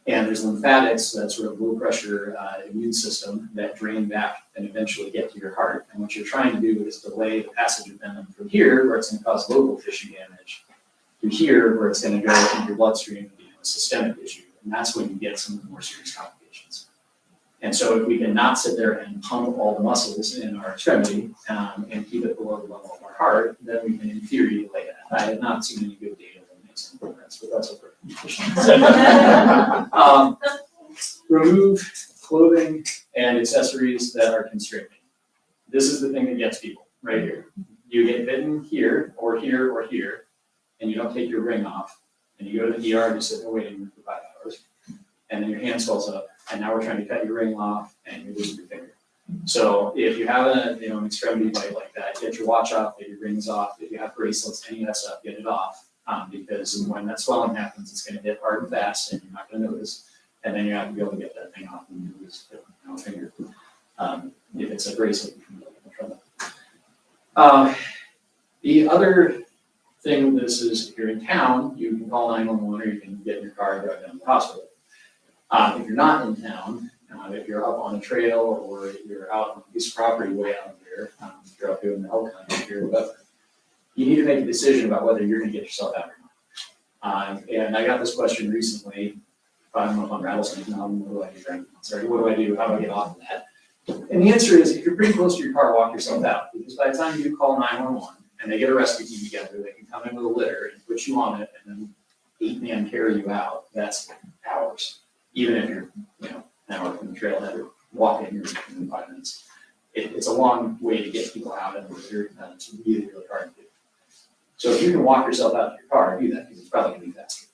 And there's lymphatics, that sort of low pressure immune system that drain back and eventually get to your heart. And what you're trying to do is delay the passage of venom from here, where it's going to cause local tissue damage, to here, where it's going to go into your bloodstream and be a systemic issue. And that's when you get some of the more serious complications. And so if we can not sit there and pump all the muscles in our extremity and keep it below the level of our heart, then we can, in theory, delay that. I have not seen any good data that makes any progress, but that's okay. Remove clothing and accessories that are constricting. This is the thing that gets people right here. You get bitten here, or here, or here, and you don't take your ring off, and you go to the ER and you sit there waiting for 5 hours, and then your hand swells up, and now we're trying to cut your ring off, and you're losing your finger. So if you have an extremity bite like that, get your watch off, get your rings off. If you have bracelets, any of that stuff, get it off, because when that swelling happens, it's going to hit hard and fast, and you're not going to notice, and then you're not going to be able to get that thing off and you lose a finger. If it's a bracelet, you can get in trouble. The other thing with this is if you're in town, you can call 911 or you can get in your car and drive down to the hospital. If you're not in town, if you're up on a trail or you're out on a piece of property way out there, if you're up doing the elk hunt here, whatever, you need to make a decision about whether you're going to get yourself out or not. And I got this question recently. If I'm up on rattlesnake mountain, what do I do? What do I do? How do I get off of that? And the answer is, if you're pretty close to your car, walk yourself out. Because by the time you call 911 and they get a rescue team together, they can come in with a litter and put you on it and then 8-man carry you out. That's hours. Even if you're, an hour from the trailhead or walking, you're in 5 minutes. It's a long way to get people out, and it's really, really hard to do. So if you can walk yourself out to your car, do that, because it's probably going to be faster.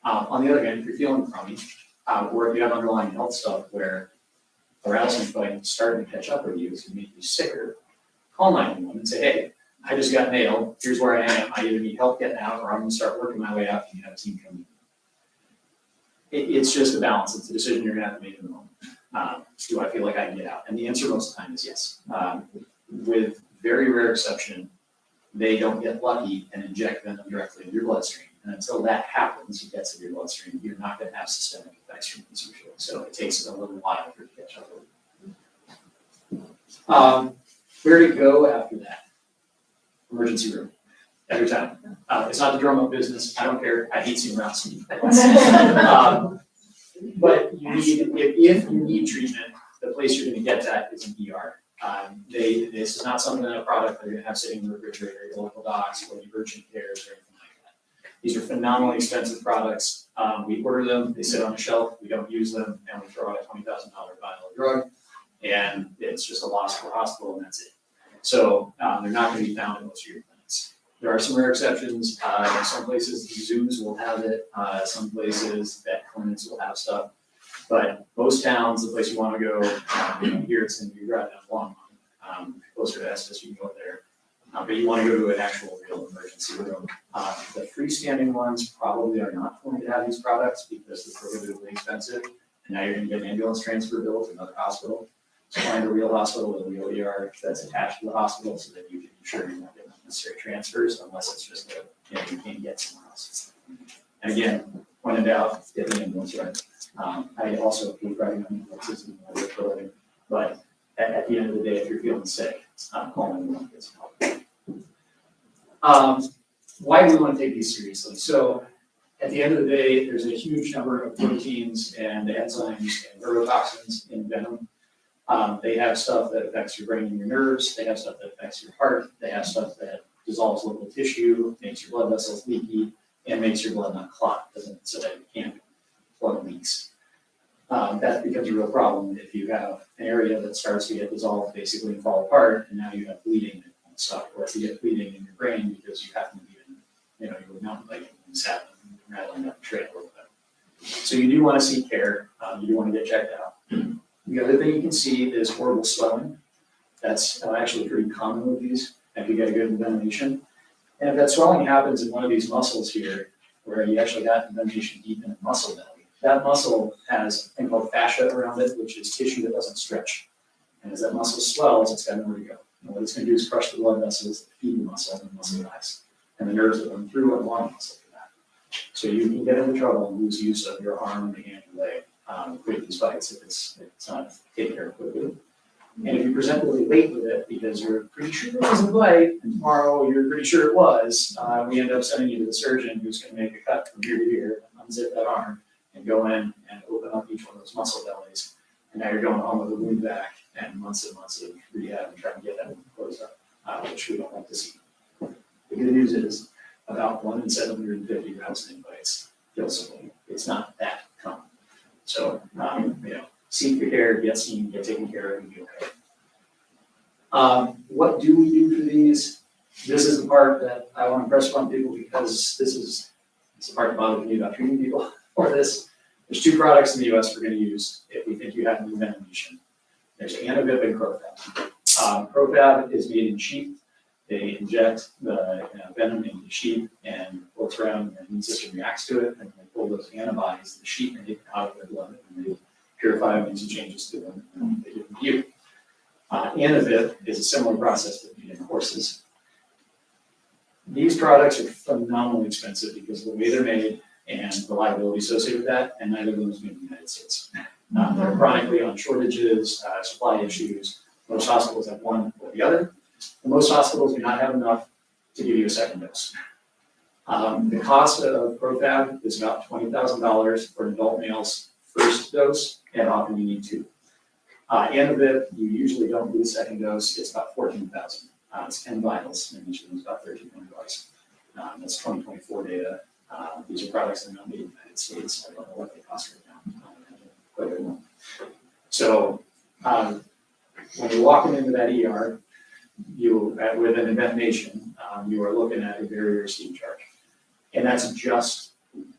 On the other hand, if you're feeling crummy, or if you have underlying health stuff where a rattlesnake bite is starting to catch up with you, it's going to make you sicker, call 911 and say, hey, I just got nailed. Here's where I am. I either need help getting out, or I'm going to start working my way out. Can you have a team come in? It's just a balance. It's a decision you're going to have to make in the moment. Do I feel like I can get out? And the answer most of the time is yes. With very rare exception, they don't get lucky and inject venom directly into your bloodstream. And until that happens, it gets into your bloodstream, you're not going to have systemic effects from this usually. So it takes a little while for it to catch up with it. Where to go after that? Emergency room. Every time. It's not the drum up business. I don't care. I hate seeing rattlesnake. But you need, if you need treatment, the place you're going to get that is an ER. This is not something that a product they're going to have sitting in the refrigerator, your local docks, or the urgent cares, or anything like that. These are phenomenally expensive products. We order them, they sit on a shelf, we don't use them, and we throw out a $20,000 vial of drug, and it's just a loss for the hospital, and that's it. So, they're not gonna be found in most of your clinics. There are some rare exceptions, in some places, the zoos will have it, some places vet clinics will have stuff. But most towns, the place you wanna go, here it's gonna be right down Longmont, closer to Estes, you can go there. But you wanna go to an actual real emergency room. The freestanding ones probably are not going to have these products because they're prohibitively expensive. And now you're gonna get an ambulance transfer bill to another hospital. So find a real hospital with a real ER that's attached to the hospital so that you can ensure you're not getting unnecessary transfers unless it's just that, you can't get somewhere else. And again, pointed out, get the ambulance right. I also hate riding on ambulances and I work for a living, but at the end of the day, if you're feeling sick, call 911, get some help. Why do we want to take these seriously? So at the end of the day, there's a huge number of proteins and enzymes and neurotoxins in venom. They have stuff that affects your brain and your nerves. They have stuff that affects your heart. They have stuff that dissolves local tissue, makes your blood vessels leaky, and makes your blood not clot, so that it can't blood leaks. That becomes a real problem if you have an area that starts to get dissolved basically and fall apart, and now you have bleeding that won't stop, or if you get bleeding in your brain because you happen to be in, you were mountain biking and sat and rattling up the trail a little bit. So you do want to seek care. You do want to get checked out. The other thing you can see is horrible swelling. That's actually pretty common with these if you get a good envenomation. And if that swelling happens in one of these muscles here, where you actually got envenomation deep in the muscle belly, that muscle has a thing called fascia around it, which is tissue that doesn't stretch. And as that muscle swells, it's got nowhere to go. And what it's going to do is crush the blood vessels that feed the muscle, and the muscle dies. And the nerves that run through are long muscle for that. So you can get into trouble and lose use of your arm, the hand, your leg, with these bites if it's not taken care of quickly. And if you present really late with it because you're pretty sure it was a bite, and tomorrow you're pretty sure it was, we end up sending you to the surgeon who's going to make a cut from here to here, unzip that arm, and go in and open up each one of those muscle bellies. And now you're going home with a wound back and months of rehab and trying to get that wound closed up, which we don't like to see. The good news is about 1 in 750 rattlesnake bites kill someone. It's not that common. So, seek your care, get seen, get taken care of, and be okay. What do we do for these? This is the part that I want to impress upon people because it's the part that bothers me about treating people for this. There's 2 products in the US we're going to use if we think you have an envenomation. There's Antivib and Profab. Profab is made in sheep. They inject the venom into sheep and floats around, and the immune system reacts to it, and they pull those antibodies, the sheep make out of their blood, and they purify them, make some changes to them, and they give them to you. Antivib is a similar process but made in horses. These products are phenomenally expensive because of the way they're made and the liability associated with that, and neither of them is made in the United States. They're chronically on shortages, supply issues. Most hospitals have one or the other. Most hospitals do not have enough to give you a second dose. The cost of Profab is about $20,000 for an adult male's first dose, and often you need 2. Antivib, you usually don't need a second dose. It's about $14,000. It's 10 vials, and each of them is about $1,300. That's 2024 data. These are products that are not made in the United States. I don't know what they cost right now. Quite a bit more. So when you're walking into that ER, with an envenomation, you are looking at a very, very steep charge. And that's just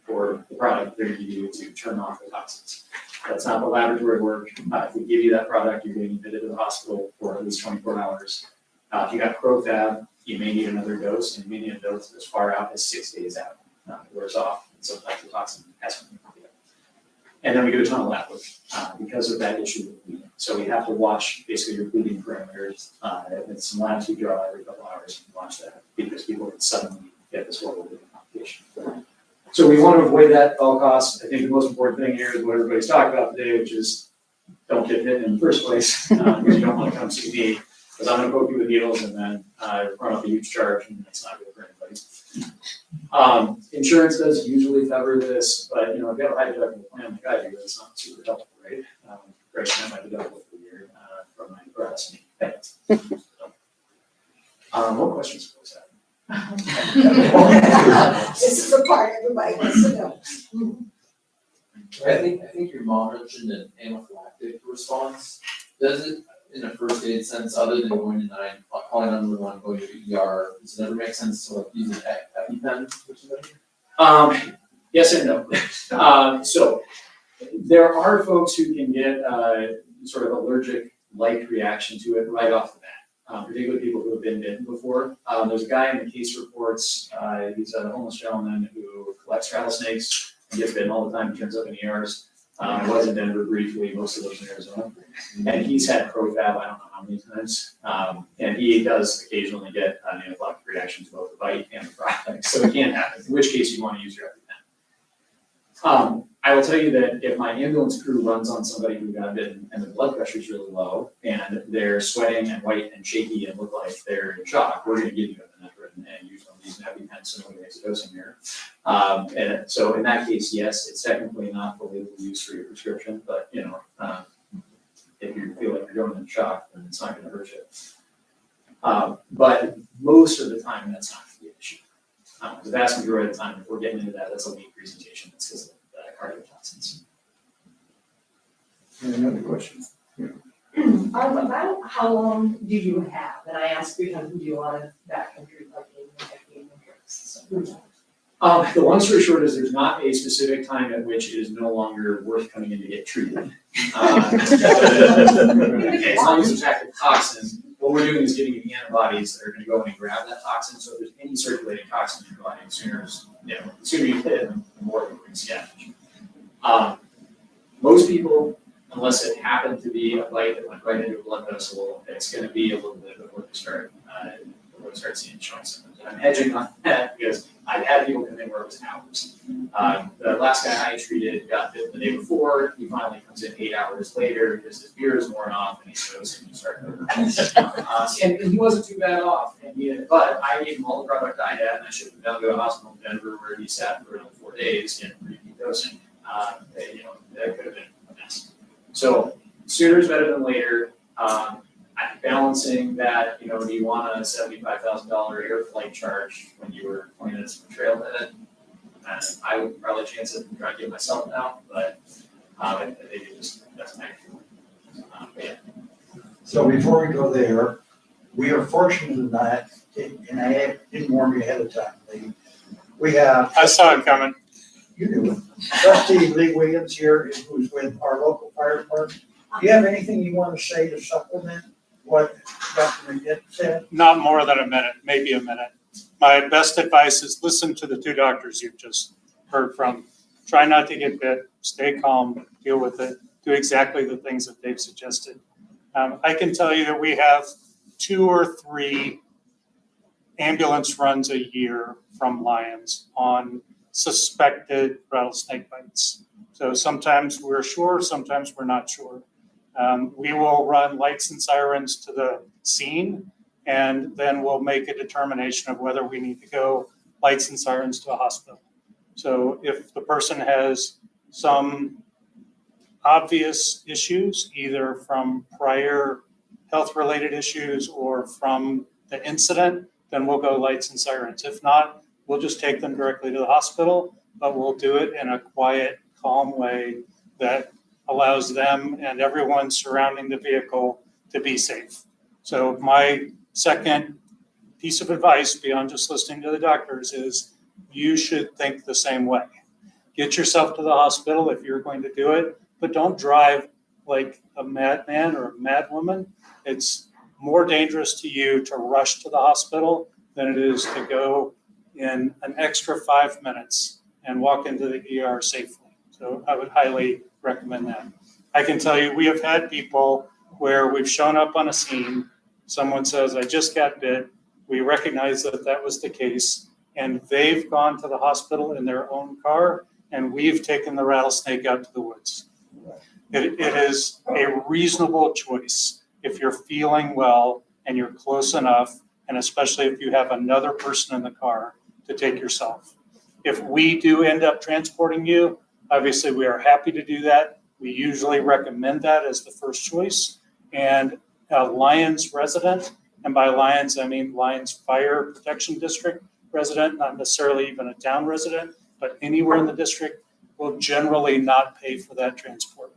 for the product they're going to do to turn off the toxins. That's not the laboratory work. If we give you that product, you're getting admitted to the hospital for at least 24 hours. If you got Profab, you may need another dose, and you may need a dose as far out as 6 days out. It wears off, and sometimes the toxin has to be completed. And then we do a ton of lab work because of that issue with bleeding. So we have to watch basically your bleeding parameters. And some labs we draw every couple hours and watch that because people can suddenly get this horrible bleeding complication. So we want to avoid that at all costs. I think the most important thing here is what everybody's talking about today, which is don't get bitten in the first place because you don't want to come see me because I'm going to poke you with needles and then run up a huge charge, and that's not good for anybody. Insurance does usually cover this, but if you have a high deductible plan like I do, it's not super helpful, right? Right now, my deductible for the year from my breast. What questions was that? This is the part everybody wants to know. I think your mom mentioned an anaphylactic response. Does it, in a first aid sense, other than going to calling 911, going to ER, does it ever make sense to like use an EpiPen for somebody? Yes and no. So there are folks who can get sort of allergic like reaction to it right off the bat, particularly people who have been bitten before. There's a guy in the case reports, he's a homeless gentleman who collects rattlesnakes and gets bitten all the time, he turns up in ERs. I was in Denver briefly, most of those in Arizona. And he's had profab, I don't know how many times. And he does occasionally get an anaphylactic reaction to both the bite and the product. So it can happen, in which case you want to use your EpiPen. I will tell you that if my ambulance crew runs on somebody who got bitten and the blood pressure is really low and they're sweating and white and shaky and look like they're in shock, we're going to give you epinephrine and use one of these EpiPens so nobody makes a dosing error. And so in that case, yes, it's technically not the label use for your prescription, but if you feel like you're going in shock, then it's not going to hurt you. But most of the time, that's not the issue. The vast majority of the time, if we're getting into that, that's a weak presentation. It's because of the cardiotoxins. Any other questions? About how long do you have? And I asked because we do a lot of backcountry biking and hiking and trips. The long story short is there's not a specific time at which it is no longer worth coming in to get treated. As long as there's active toxin, what we're doing is giving you antibodies that are going to go in and grab that toxin. So if there's any circulating toxin in your body, the sooner you hit it, the more it brings scavenge. Most people, unless it happened to be a bite that went right into a blood vessel, it's going to be a little bit before they start seeing showing symptoms. And I'm hedging on that because I've had people come in where it was hours. The last guy I treated got bit the day before. He finally comes in 8 hours later because his beer is worn off and he shows him to start and he wasn't too bad off. But I gave him all the product I had and I shipped him down to a hospital in Denver where he sat for another 4 days getting repeat dosing. That could have been a mess. So sooner is better than later. I'm balancing that, do you want a $75,000 air flight charge when you were 20 minutes from the trailhead? I would probably chance it and try to get myself out, but I think it just doesn't matter. Yeah. So before we go there, we are fortunate in that, and I didn't warn you ahead of time, Lee. We have. I saw it coming. You do. Trustee Lee Williams here, who's with our local fire department. Do you have anything you want to say to supplement what Dr. McGinn said? Not more than a minute, maybe a minute. My best advice is listen to the two doctors you've just heard from. Try not to get bit, stay calm, deal with it, do exactly the things that they've suggested. I can tell you that we have 2 or 3 ambulance runs a year from Lyons on suspected rattlesnake bites. So sometimes we're sure, sometimes we're not sure. We will run lights and sirens to the scene, and then we'll make a determination of whether we need to go lights and sirens to a hospital. So if the person has some obvious issues, either from prior health-related issues or from the incident, then we'll go lights and sirens. If not, we'll just take them directly to the hospital, but we'll do it in a quiet, calm way that allows them and everyone surrounding the vehicle to be safe. So my second piece of advice beyond just listening to the doctors is you should think the same way. Get yourself to the hospital if you're going to do it, but don't drive like a madman or a madwoman. It's more dangerous to you to rush to the hospital than it is to go in an extra 5 minutes and walk into the ER safely. So I would highly recommend that. I can tell you, we have had people where we've shown up on a scene, someone says, I just got bit. We recognize that that was the case, and they've gone to the hospital in their own car, and we've taken the rattlesnake out to the woods. It is a reasonable choice if you're feeling well and you're close enough, and especially if you have another person in the car to take yourself. If we do end up transporting you, obviously we are happy to do that. We usually recommend that as the first choice. And a Lyons resident, and by Lyons, I mean Lyons Fire Protection District resident, not necessarily even a town resident, but anywhere in the district, will generally not pay for that transport.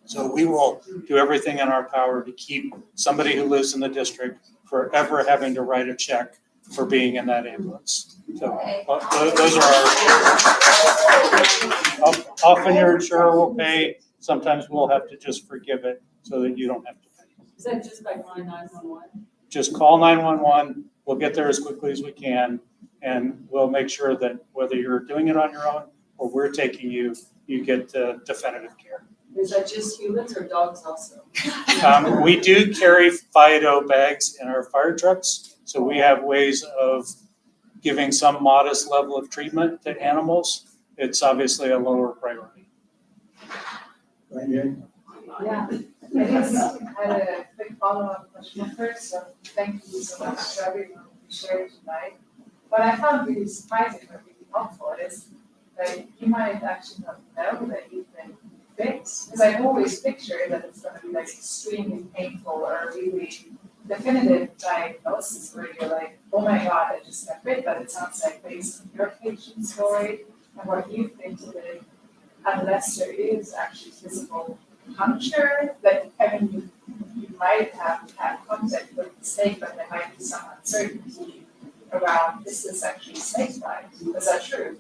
So we will do everything in our power to keep somebody who lives in the district forever having to write a check for being in that ambulance. So those are our, often your insurer will pay, sometimes we'll have to just forgive it so that you don't have to pay. Is that just by calling 911? Just call 911, we'll get there as quickly as we can, and we'll make sure that whether you're doing it on your own or we're taking you, you get definitive care. Is that just humans or dogs also? We do carry Fido bags in our fire trucks, so we have ways of giving some modest level of treatment to animals. It's obviously a lower priority. Yeah, I just had a quick follow-up question first, so thank you so much to everyone who shared tonight. What I found really surprising or really helpful is that you might actually not know that you've been fixed. Because I've always pictured that it's gonna be like extremely painful or a really definitive diagnosis where you're like, oh my God, I just got bit, but it sounds like based on your patient story and what you've been to, unless there is actually physical puncture, that I mean, you might have had contact with the snake, but there might be some uncertainty around, is this actually snake bite? Is that true?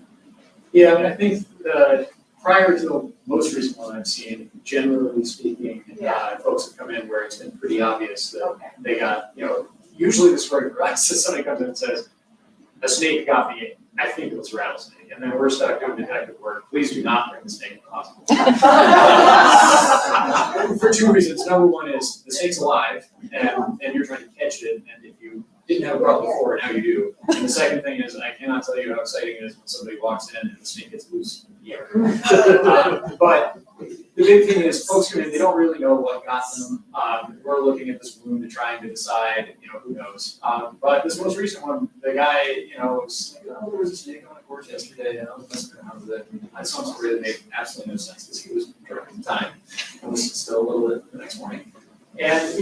Yeah, I mean, I think prior to the most recent one I've seen, generally speaking, folks have come in where it's been pretty obvious that they got, usually the story for us is somebody comes in and says, a snake got me, I think it was a rattlesnake. And then we're stuck doing detective work. Please do not bring the snake to the hospital. For two reasons. Number one is the snake's alive and you're trying to catch it. And if you didn't have a problem before, now you do. And the second thing is, I cannot tell you how exciting it is when somebody walks in and the snake gets loose in the air. But the big thing is folks come in, they don't really know what got them. We're looking at this wound and trying to decide, who knows. But this most recent one, the guy, was like, oh, there was a snake on the porch yesterday, and I was messing around with it. I saw some story that made absolutely no sense because he was drunk at the time and was still a little bit the next morning. And,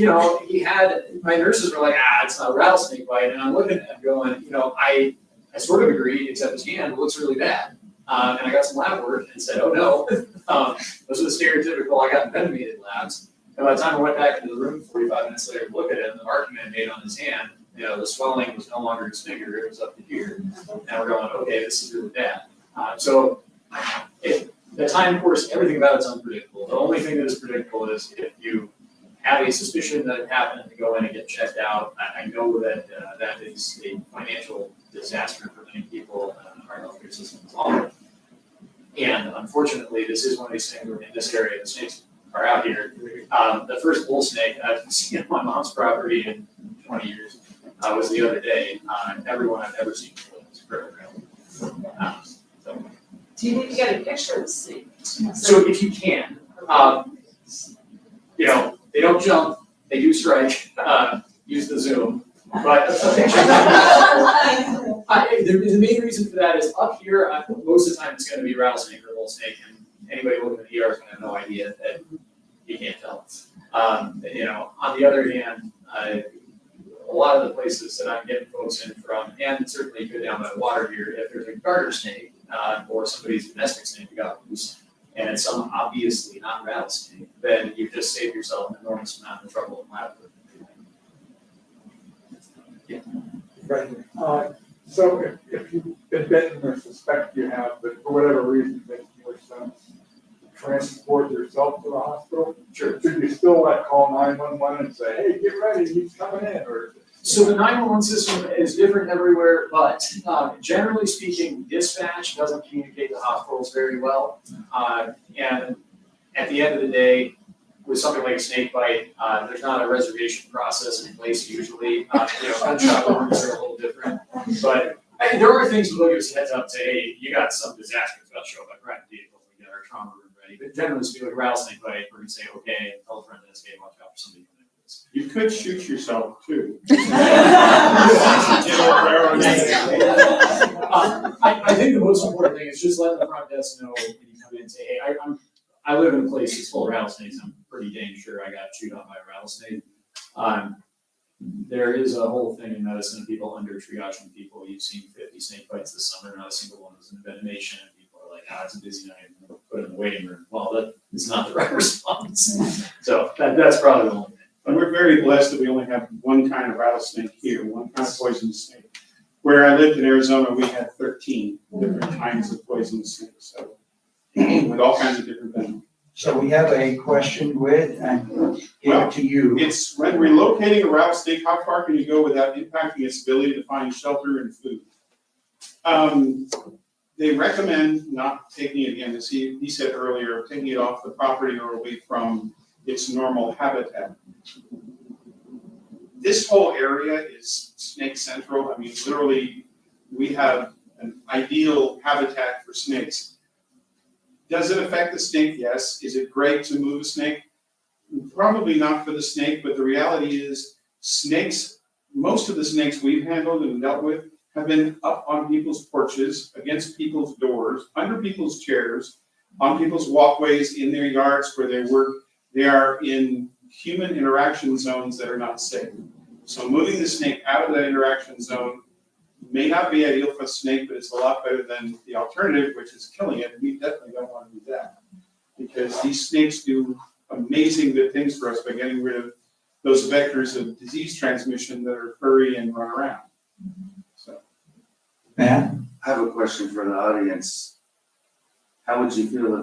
he had, my nurses were like, it's not a rattlesnake bite. And I'm looking at him going, I sort of agree, except his hand looks really bad. And I got some lab work and said, oh no, those are the stereotypical, I got venomated labs. And by the time I went back into the room 45 minutes later to look at him, the mark man made on his hand, the swelling was no longer his finger, it was up to here. And we're going, okay, this is really bad. So the time course, everything about it's unpredictable. The only thing that is predictable is if you have a suspicion that it happened to go in and get checked out. I know that that is a financial disaster for many people in our healthcare system as well. And unfortunately, this is one of these things where in this area, the snakes are out here. The first bull snake I've seen on my mom's property in 20 years was the other day. Everyone I've ever seen before was very real. Do you need to get a picture of the snake? So if you can, they don't jump, they do strike, use the zoom, but a picture. The main reason for that is up here, most of the time it's gonna be rattlesnake or bull snake, and anybody looking at the ER is gonna have no idea that you can't tell. On the other hand, a lot of the places that I'm getting folks in from, and certainly go down by the water here, if there's a garter snake, or somebody's domestic snake got loose, and it's some obviously not rattlesnake, then you just save yourself an enormous amount of trouble in lab work. Yeah. Right. So if you've been bitten or suspect you have, but for whatever reason, it makes more sense to transport yourself to the hospital, Sure. should you still call 911 and say, hey, get ready, he's coming in, or? So the 911 system is different everywhere, but generally speaking, dispatch doesn't communicate to hospitals very well. And at the end of the day, with something like a snake bite, there's not a reservation process in place usually. Gunshot wounds are a little different, but there are things we'll give us a heads up, say, hey, you got some disaster that's about to show up, grab the vehicle, we get our trauma room ready. But generally speaking, like a rattlesnake bite, we're gonna say, okay, tell a friend this, hey, watch out for somebody coming in with this. You could shoot yourself too. I think the most important thing is just let the front desk know when you come in and say, hey, I live in a place that's full of rattlesnakes. I'm pretty dang sure I got chewed on by a rattlesnake. There is a whole thing in medicine of people under triaging people. You've seen 50 snake bites this summer, not a single one was an venomation. And people are like, it's a busy night. put in the waiting room. Well, that is not the right response. So that's probably the only thing. And we're very blessed that we only have one kind of rattlesnake here, one kind of poisonous snake. Where I lived in Arizona, we had 13 different kinds of poisonous snakes, so with all kinds of different venom. So we have a question with, and give it to you. It's when relocating a rattlesnake, how far can you go without impacting its ability to find shelter and food? They recommend not taking it, again, as he said earlier, taking it off the property or away from its normal habitat. This whole area is snake central. I mean, literally, we have an ideal habitat for snakes. Does it affect the snake? Yes. Is it great to move a snake? Probably not for the snake, but the reality is snakes, most of the snakes we've handled and dealt with have been up on people's porches, against people's doors, under people's chairs, on people's walkways, in their yards where they work. They are in human interaction zones that are not safe. So moving the snake out of that interaction zone may not be ideal for the snake, but it's a lot better than the alternative, which is killing it. We definitely don't want to do that, because these snakes do amazing good things for us by getting rid of those vectors of disease transmission that are furry and run around. So, Matt? I have a question for the audience. How would you feel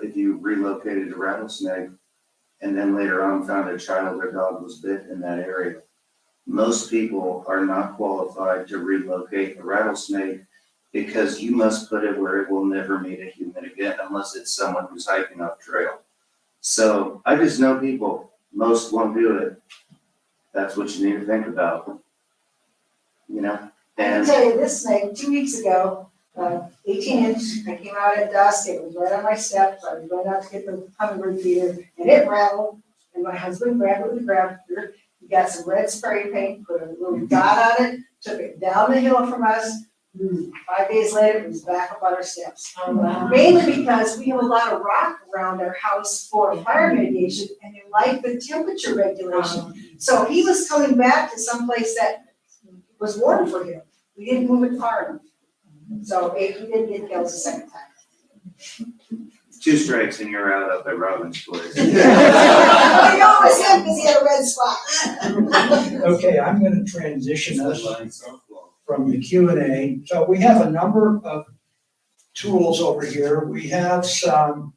if you relocated a rattlesnake and then later on found a child or dog was bit in that area? Most people are not qualified to relocate a rattlesnake because you must put it where it will never meet a human again unless it's someone who's hiking up trail. So I just know people, most won't do it. That's what you need to think about, you know? I can And tell you this snake, 2 weeks ago, 18 inch, I came out at dusk, it was right on my steps, I was going out to get the hummingbird feeder, and it rattled, and my husband grabbed it with a grabber. He got some red spray paint, put a little dot on it, took it down the hill from us. 5 days later, it was back up on our steps. Oh, wow. Mainly because we have a lot of rock around our house for fire mitigation, and they like the temperature regulation. So he was coming back to someplace that was warm for him. We didn't move it far enough. So he did get killed the second time. 2 strikes and you're out up at Robyn's place. I know it was him because he had a red spot. Okay, I'm gonna transition us from the Q&A. So we have a number of tools over here. We have some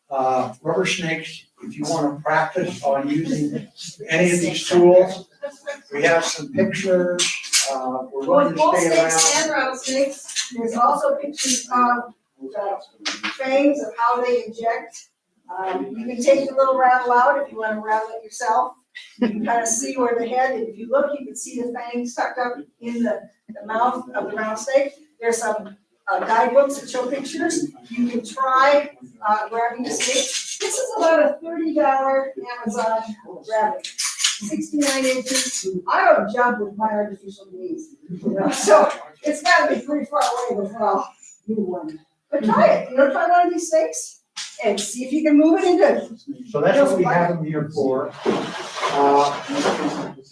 rubber snakes, if you want to practice on using any of these tools. We have some pictures. We're going Both to stay snakes around. and rattlesnakes. There's also pictures of the fangs of how they inject. You can take the little rattle out if you want to rattle it yourself. You can kind of see where the head, and if you look, you can see the fangs tucked up in the mouth of the rattlesnake. There's some guidebooks that show pictures. You can try grabbing the snake. This is about a $30 Amazon rabbit. 69 inches. I don't jump with my artificial knees, you know, so it's got to be pretty far away before I'll do one. But try it, try one of these snakes and see if you can move it into. So that's what we have them here for.